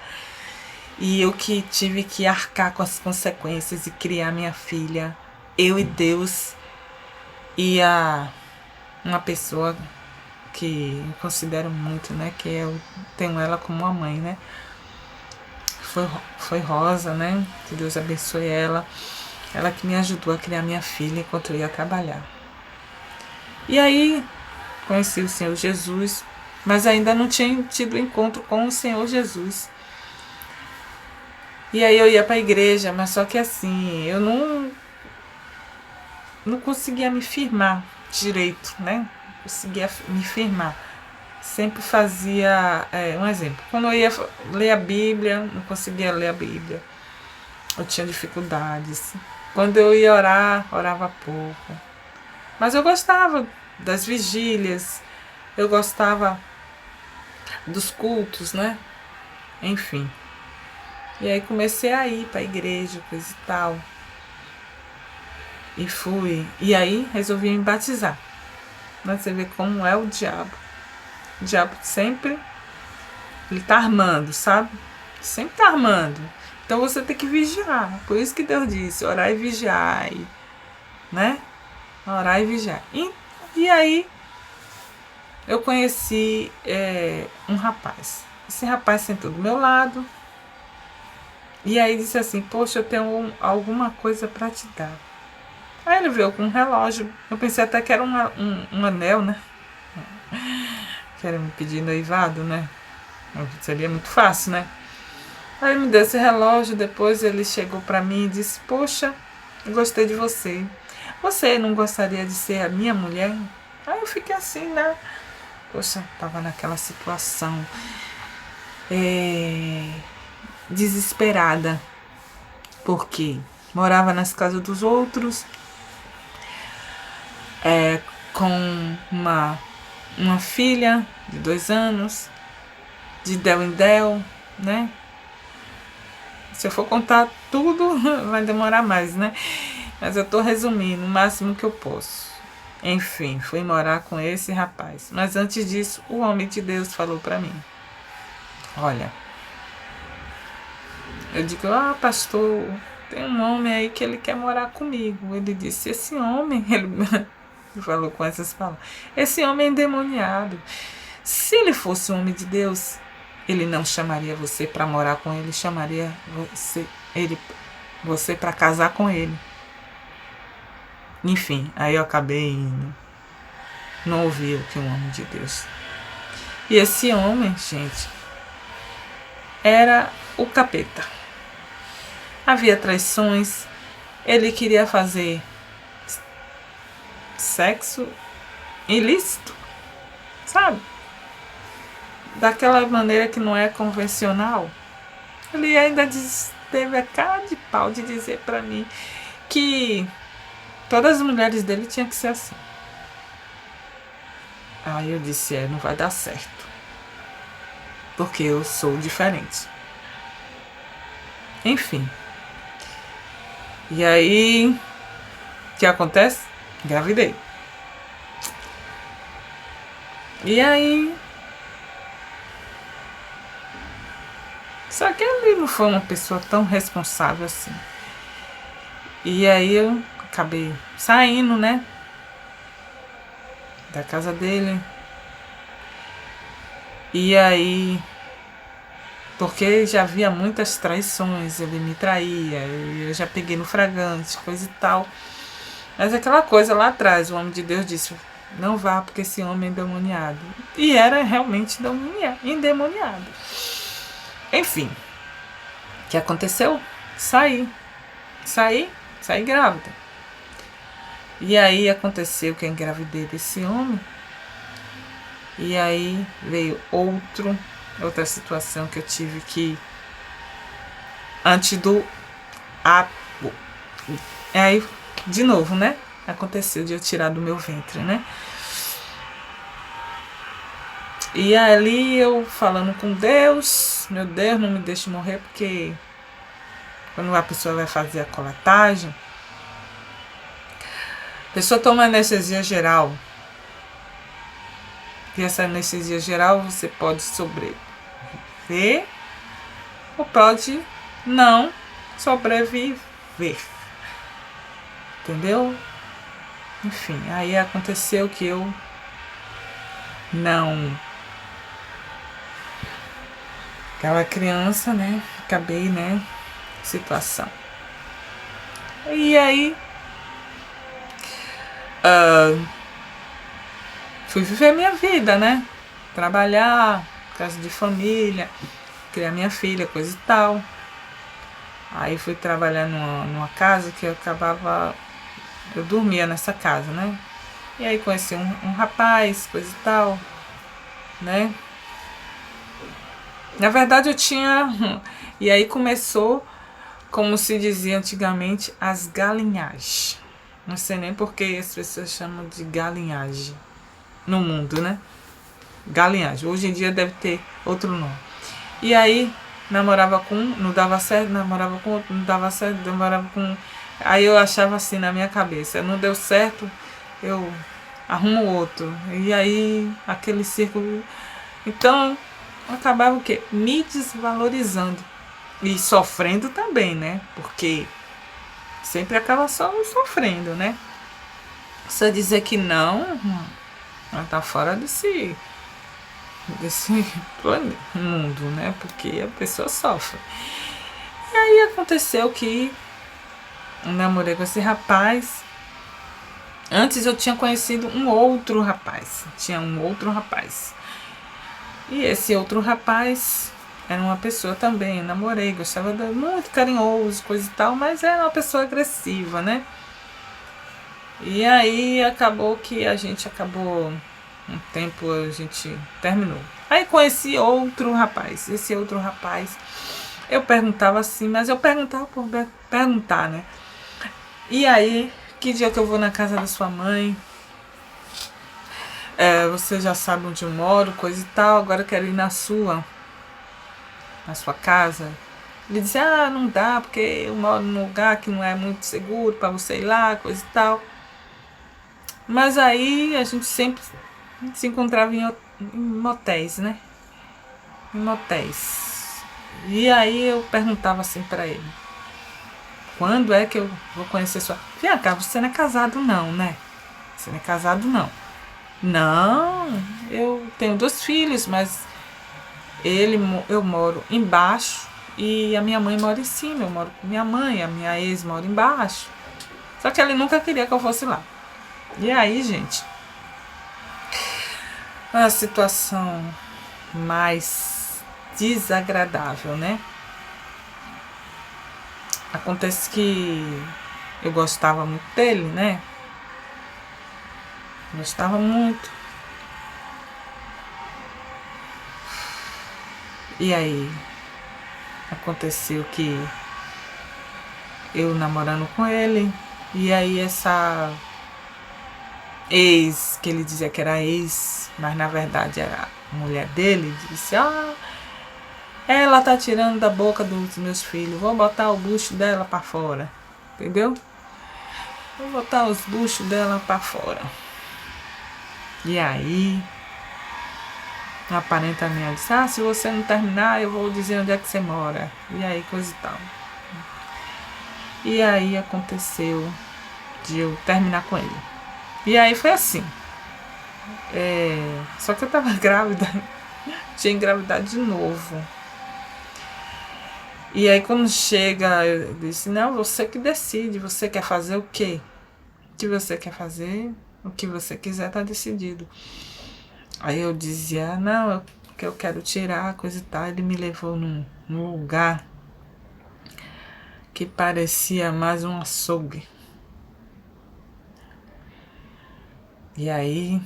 E eu que tive que arcar com as consequências e criar minha filha. Eu e Deus. E uma pessoa que eu considero muito, né? Que eu tenho ela como uma mãe, né? Foi Rosa, né? Que Deus abençoe ela. Ela que me ajudou a criar minha filha enquanto eu ia trabalhar. E aí conheci o Senhor Jesus, mas ainda não tinha tido encontro com o Senhor Jesus. E aí eu ia para a igreja, mas só que assim, eu não conseguia me firmar direito, né? Não conseguia me firmar. Sempre fazia, um exemplo, quando eu ia ler a Bíblia, não conseguia ler a Bíblia. Eu tinha dificuldades. Quando eu ia orar, orava pouco. Mas eu gostava das vigílias, eu gostava dos cultos, né? Enfim. E aí comecei a ir para a igreja, coisa e tal. E fui. E aí resolvi me batizar. Mas você vê como é o diabo. O diabo sempre, ele tá armando, sabe? Sempre tá armando. Então você tem que vigiar. Por isso que Deus disse, orar e vigiar, né? Orar e vigiar. E aí eu conheci um rapaz. Esse rapaz sentou do meu lado. E aí disse assim, poxa, eu tenho alguma coisa para te dar. Aí ele veio com um relógio. Eu pensei até que era um anel, né? Que era me pedir noivado, né? Seria muito fácil, né? Aí ele me deu esse relógio. Depois ele chegou para mim e disse, poxa, eu gostei de você. Você não gostaria de ser a minha mulher? Aí eu fiquei assim, né? Poxa, tava naquela situação desesperada, porque morava nas casas dos outros, com uma filha de 2 anos, de del em del, né? Se eu for contar tudo, vai demorar mais, né? Mas eu tô resumindo o máximo que eu posso. Enfim, fui morar com esse rapaz. Mas antes disso, o homem de Deus falou pra mim, olha, eu digo, pastor, tem um homem aí que ele quer morar comigo. Ele disse, esse homem, ele falou com essas palavras, esse homem é endemoniado. Se ele fosse um homem de Deus, ele não chamaria você para morar com ele, chamaria você para casar com ele. Enfim, aí eu acabei indo. Não ouvi o que um homem de Deus. E esse homem, gente, era o capeta. Havia traições. Ele queria fazer sexo ilícito, sabe? Daquela maneira que não é convencional. Ele ainda teve a cara de pau de dizer pra mim que todas as mulheres dele tinham que ser assim. Aí eu disse, não vai dar certo. Porque eu sou diferente. Enfim. E aí, o que acontece? Engravidei. E aí... Só que ele não foi uma pessoa tão responsável assim. E aí eu acabei saindo, né? Da casa dele. E aí... Porque já havia muitas traições, ele me traía, eu já peguei no flagrante, coisa e tal. Mas aquela coisa lá atrás, o homem de Deus disse, não vá porque esse homem é endemoniado. E era realmente endemoniado. Enfim, o que aconteceu? Saí grávida. E aí aconteceu que eu engravidei desse homem. E aí veio outra situação que eu tive que, antes do ato, aí de novo, né, aconteceu de eu tirar do meu ventre, né, e ali eu falando com Deus, meu Deus, não me deixe morrer, porque quando a pessoa vai fazer a colatagem, a pessoa toma anestesia geral, e essa anestesia geral você pode sobreviver ou pode não sobreviver. Entendeu? Enfim, aí aconteceu que eu não... Aquela criança, né? Acabei, né? Situação. E aí... fui viver minha vida, né? Trabalhar, casa de família, criar minha filha, coisa e tal. Aí fui trabalhar numa casa que eu dormia nessa casa, né? E aí conheci um rapaz, coisa e tal, né? Na verdade eu tinha... E aí começou, como se dizia antigamente, as galinhagens. Não sei nem porque as pessoas chamam de galinhagem no mundo, né? Galinhagem. Hoje em dia deve ter outro nome. E aí namorava com um, não dava certo, namorava com outro, não dava certo, namorava com... Aí eu achava assim na minha cabeça, não deu certo, eu arrumo outro. E aí aquele círculo... Então, acabava o quê? Me desvalorizando. E sofrendo também, né? Porque sempre acaba só sofrendo, né? Só dizer que não, ela tá fora desse mundo, né? Porque a pessoa sofre. E aí aconteceu que eu namorei com esse rapaz. Antes eu tinha conhecido um outro rapaz. Tinha um outro rapaz. E esse outro rapaz era uma pessoa também, eu namorei, gostava de muito carinhoso, coisa e tal, mas era uma pessoa agressiva, né? E aí acabou que a gente um tempo a gente terminou. Aí conheci outro rapaz. Esse outro rapaz, eu perguntava assim, mas eu perguntava por perguntar, né? E aí, que dia que eu vou na casa da sua mãe? Você já sabe onde eu moro, coisa e tal, agora eu quero ir na sua casa. Ele disse, não dá, porque eu moro num lugar que não é muito seguro para você ir lá, coisa e tal. Mas aí a gente sempre se encontrava em motéis, né? Em motéis. E aí eu perguntava assim pra ele, quando é que eu vou conhecer sua... Vem cá, você não é casado não, né? Você não é casado não. Não, eu tenho 2 filhos, mas eu moro embaixo e a minha mãe mora em cima. Eu moro com minha mãe, a minha ex mora embaixo. Só que ele nunca queria que eu fosse lá. E aí, gente, a situação mais desagradável, né? Acontece que eu gostava muito dele, né? Gostava muito. E aí, aconteceu que eu namorando com ele, e aí essa ex, que ele dizia que era ex, mas na verdade era a mulher dele, disse: ela tá tirando da boca dos meus filhos, vou botar o bucho dela pra fora, entendeu? Vou botar os buchos dela pra fora. E aí a parenta minha disse: se você não terminar, eu vou dizer onde é que você mora. E aí, coisa e tal. E aí aconteceu de eu terminar com ele. E aí foi assim. Só que eu tava grávida. Tinha engravidado de novo. E aí quando chega, eu disse: não, você que decide. Você quer fazer o quê? O que você quer fazer? O que você quiser tá decidido. Aí eu dizia: não, que eu quero tirar, coisa e tal. Ele me levou num lugar que parecia mais um açougue. E aí,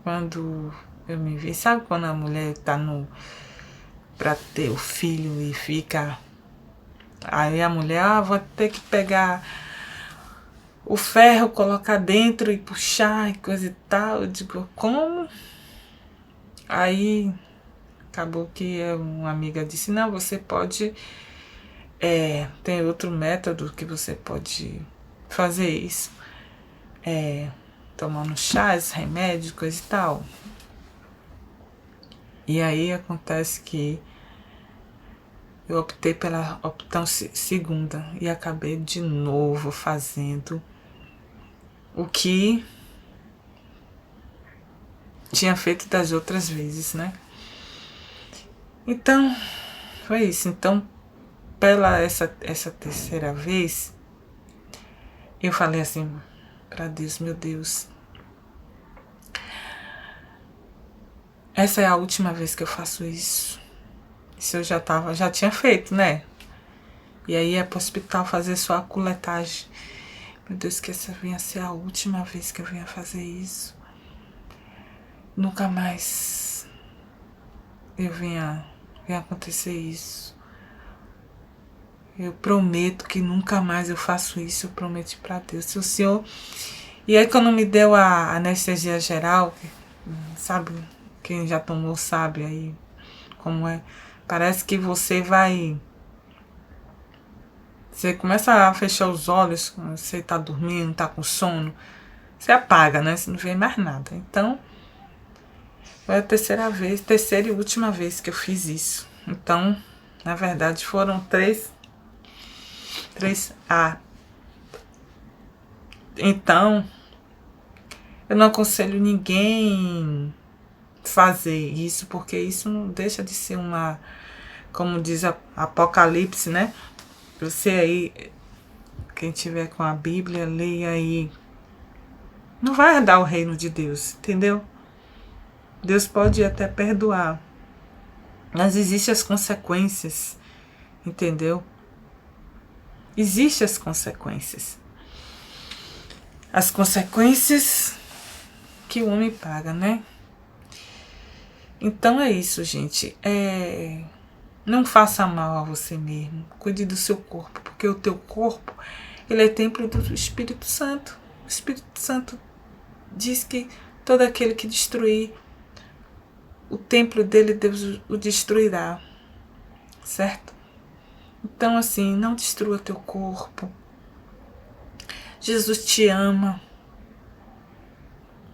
quando eu me vi, sabe quando a mulher tá pra ter o filho e fica... Aí a mulher: vou ter que pegar o ferro, colocar dentro e puxar e coisa e tal. Eu digo: como? Aí acabou que uma amiga disse: não, você pode... tem outro método que você pode fazer isso. Tomando chás, remédios, coisa e tal. E aí acontece que eu optei pela opção segunda e acabei de novo fazendo o que tinha feito das outras vezes, né? Então, foi isso. Então, pela essa terceira vez, eu falei assim para Deus: meu Deus, essa é a última vez que eu faço isso. Isso eu já tinha feito, né? E aí ia pro hospital fazer só a coletagem. Meu Deus, que essa venha ser a última vez que eu venha fazer isso. Nunca mais venha acontecer isso. Eu prometo que nunca mais eu faço isso. Eu prometi pra Deus. Se o Senhor... E aí quando me deu a anestesia geral, sabe? Quem já tomou sabe aí como é. Parece que você começa a fechar os olhos, você tá dormindo, tá com sono, você apaga, né? Você não vê mais nada. Então, foi a terceira e última vez que eu fiz isso. Então, na verdade, foram três. Então, eu não aconselho ninguém fazer isso, porque isso não deixa de ser uma, como diz Apocalipse, né? Você aí, quem tiver com a Bíblia, leia aí. Não vai herdar o reino de Deus, entendeu? Deus pode até perdoar, mas existem as consequências, entendeu? Existem as consequências. As consequências que o homem paga, né? Então é isso, gente. Não faça mal a você mesmo. Cuide do seu corpo, porque o teu corpo, ele é templo do Espírito Santo. O Espírito Santo diz que todo aquele que destruir o templo dele, Deus o destruirá. Certo? Então, assim, não destrua teu corpo. Jesus te ama.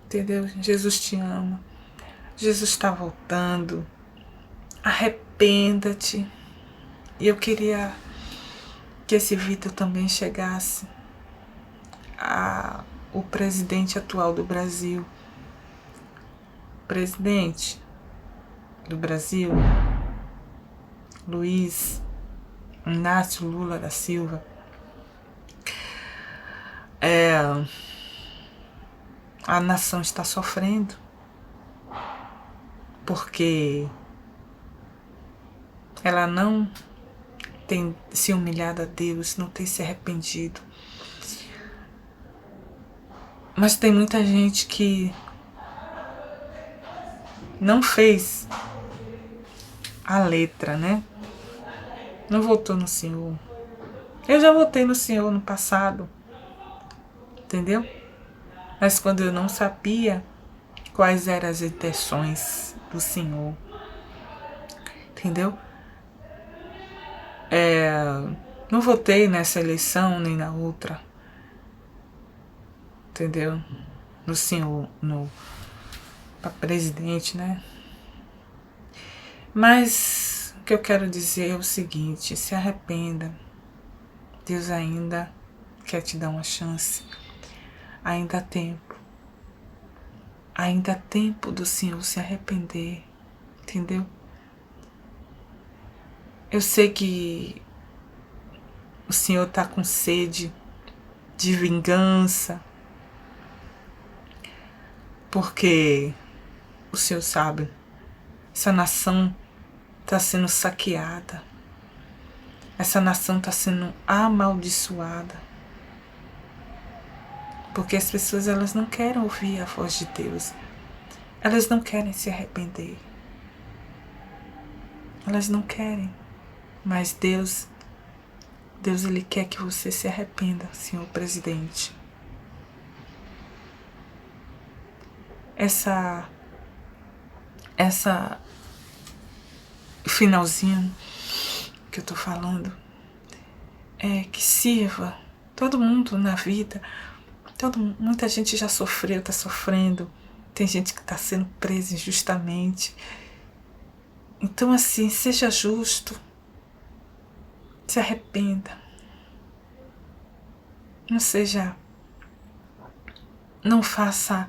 Entendeu? Jesus te ama. Jesus está voltando. Arrependa-te. E eu queria que esse vídeo também chegasse ao presidente atual do Brasil. Presidente do Brasil, Luiz Inácio Lula da Silva, a nação está sofrendo porque ela não tem se humilhado a Deus, não tem se arrependido. Mas tem muita gente que não fez a letra, né? Não votou no Senhor. Eu já votei no Senhor no passado, entendeu? Mas quando eu não sabia quais eram as intenções do Senhor, entendeu? Não votei nessa eleição nem na outra, entendeu? No Senhor, para presidente, né? Mas o que eu quero dizer é o seguinte: se arrependa. Deus ainda quer te dar uma chance. Ainda há tempo. Ainda há tempo do Senhor se arrepender, entendeu? Eu sei que o Senhor está com sede de vingança, porque o Senhor sabe, essa nação está sendo saqueada, essa nação está sendo amaldiçoada, porque as pessoas elas não querem ouvir a voz de Deus, elas não querem se arrepender, elas não querem, mas Deus Ele quer que você se arrependa, senhor presidente. Essa finalzinho que eu tô falando é que sirva todo mundo na vida. Muita gente já sofreu, tá sofrendo. Tem gente que tá sendo presa injustamente. Então assim, seja justo. Se arrependa. Não faça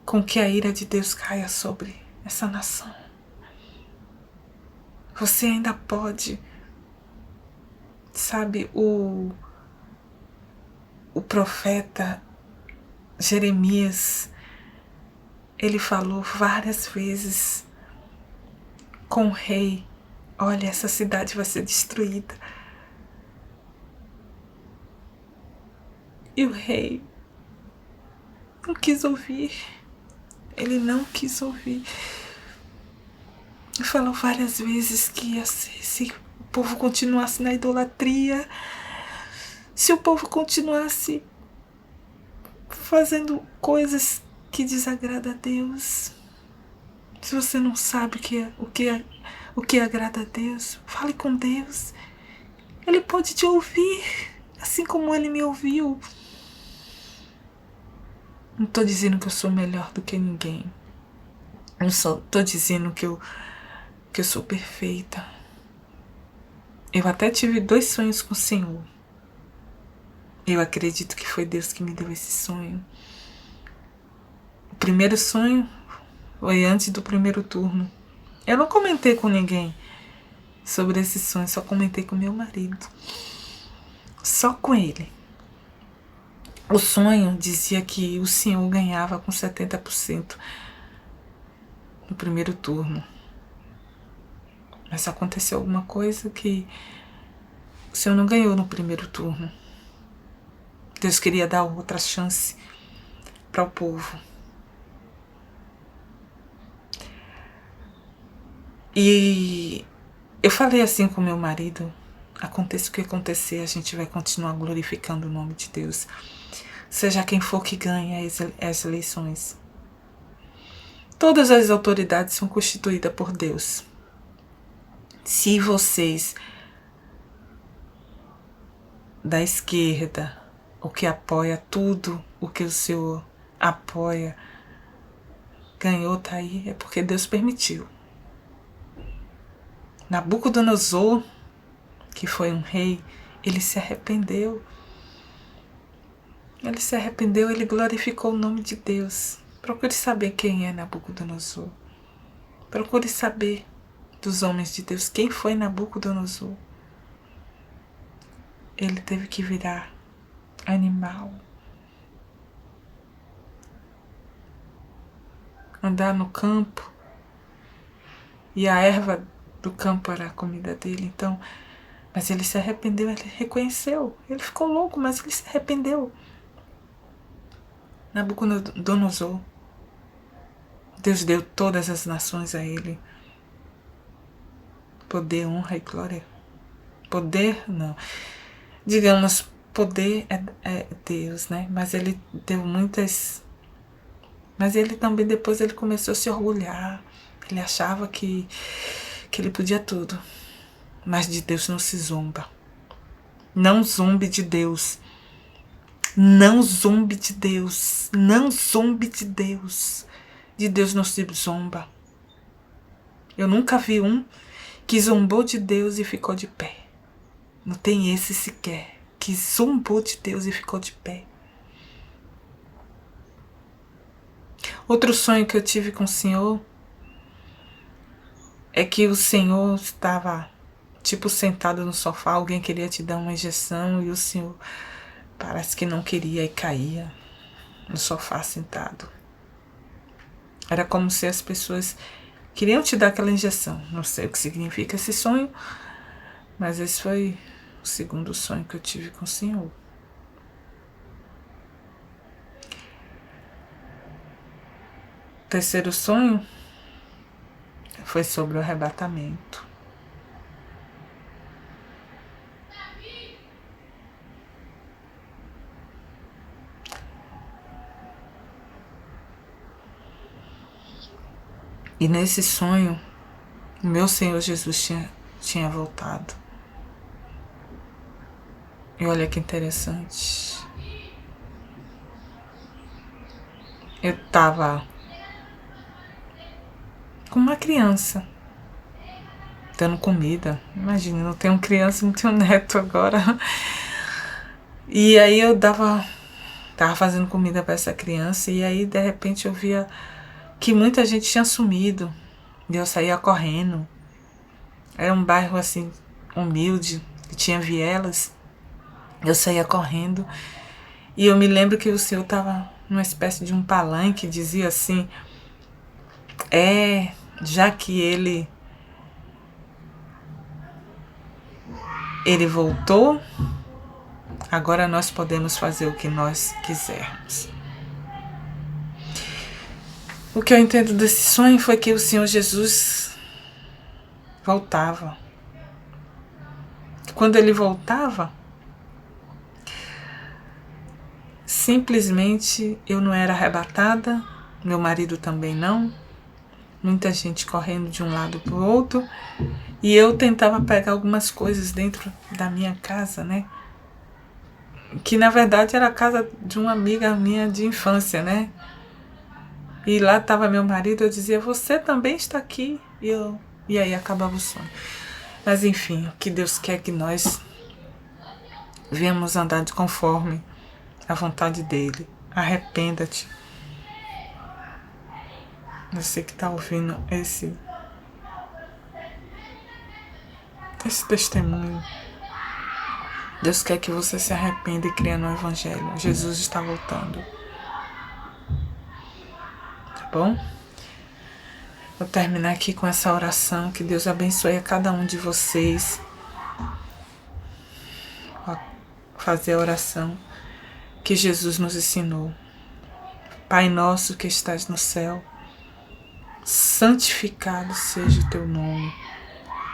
com que a ira de Deus caia sobre essa nação. Você ainda pode, sabe, o profeta Jeremias, ele falou várias vezes com o rei: olha, essa cidade vai ser destruída. E o rei não quis ouvir. Ele não quis ouvir. Ele falou várias vezes que ia ser, se o povo continuasse na idolatria, se o povo continuasse fazendo coisas que desagradam a Deus. Se você não sabe o que agrada a Deus, fale com Deus. Ele pode te ouvir, assim como ele me ouviu. Não estou dizendo que eu sou melhor do que ninguém. Não estou dizendo que eu sou perfeita. Eu até tive 2 sonhos com o Senhor. Eu acredito que foi Deus que me deu esse sonho. O primeiro sonho foi antes do primeiro turno. Eu não comentei com ninguém sobre esse sonho, só comentei com meu marido. Só com ele. O sonho dizia que o Senhor ganhava com 70% no primeiro turno. Mas aconteceu alguma coisa que o Senhor não ganhou no primeiro turno. Deus queria dar outra chance para o povo. E eu falei assim com meu marido: aconteça o que acontecer, a gente vai continuar glorificando o nome de Deus. Seja quem for que ganhe as eleições. Todas as autoridades são constituídas por Deus. Se vocês da esquerda, o que apoia tudo o que o Senhor apoia, ganhou, tá aí, é porque Deus permitiu. Nabucodonosor, que foi um rei, ele se arrependeu. Ele se arrependeu, ele glorificou o nome de Deus. Procure saber quem é Nabucodonosor. Procure saber dos homens de Deus quem foi Nabucodonosor. ele teve que virar animal. Andar no campo. E a erva do campo era a comida dele. Então, mas ele se arrependeu, ele reconheceu. Ele ficou louco, mas ele se arrependeu. Nabucodonosor. Deus deu todas as nações a ele. Poder, honra e glória. Poder, não. Digamos, poder é Deus, né? Mas ele deu muitas... Mas ele também, depois, ele começou a se orgulhar. Ele achava que ele podia tudo. Mas de Deus não se zomba. Não zombe de Deus. Não zombe de Deus. Não zombe de Deus. De Deus não se zomba. Eu nunca vi um que zombou de Deus e ficou de pé. Não tem esse sequer. Que zombou de Deus e ficou de pé. Outro sonho que eu tive com o Senhor é que o Senhor estava, tipo, sentado no sofá. Alguém queria te dar uma injeção e o Senhor parece que não queria e caía no sofá sentado. Era como se as pessoas queriam te dar aquela injeção. Não sei o que significa esse sonho, mas esse foi o segundo sonho que eu tive com o Senhor. O terceiro sonho foi sobre o arrebatamento. E nesse sonho, o meu Senhor Jesus tinha voltado. E olha que interessante. Eu estava com uma criança, dando comida. Imagina, não tenho criança, não tenho neto agora. E aí eu tava fazendo comida para essa criança e aí de repente eu via que muita gente tinha sumido. E eu saía correndo. Era um bairro assim, humilde, que tinha vielas. Eu saía correndo. E eu me lembro que o Senhor estava numa espécie de um palanque, dizia assim, já que ele voltou, agora nós podemos fazer o que nós quisermos. O que eu entendo desse sonho foi que o Senhor Jesus voltava. Quando ele voltava, simplesmente eu não era arrebatada, meu marido também não, muita gente correndo de um lado para o outro, e eu tentava pegar algumas coisas dentro da minha casa, né? Que na verdade era a casa de uma amiga minha de infância, né? E lá estava meu marido, eu dizia, você também está aqui? E aí acabava o sonho. Mas enfim, o que Deus quer que nós venhamos andar de conforme a vontade dele. Arrependa-te. Você que está ouvindo esse testemunho. Deus quer que você se arrependa e creia no Evangelho. Jesus está voltando. Tá bom? Vou terminar aqui com essa oração. Que Deus abençoe a cada um de vocês. Vou fazer a oração que Jesus nos ensinou. Pai nosso que estás no céu, santificado seja o teu nome.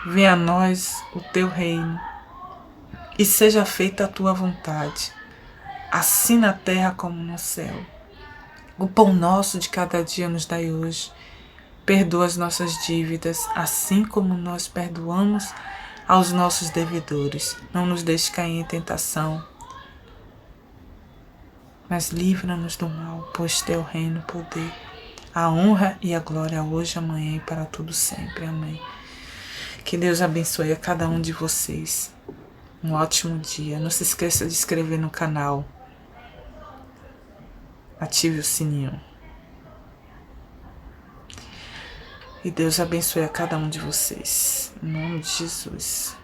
Venha a nós o teu reino. E seja feita a tua vontade, assim na terra como no céu. O pão nosso de cada dia nos dai hoje. Perdoa as nossas dívidas, assim como nós perdoamos aos nossos devedores. Não nos deixe cair em tentação, mas livra-nos do mal, pois teu reino, o poder, a honra e a glória hoje, amanhã e para tudo sempre. Amém. Que Deus abençoe a cada um de vocês. Um ótimo dia. Não se esqueça de inscrever no canal. Ative o sininho. E Deus abençoe a cada um de vocês. Em nome de Jesus.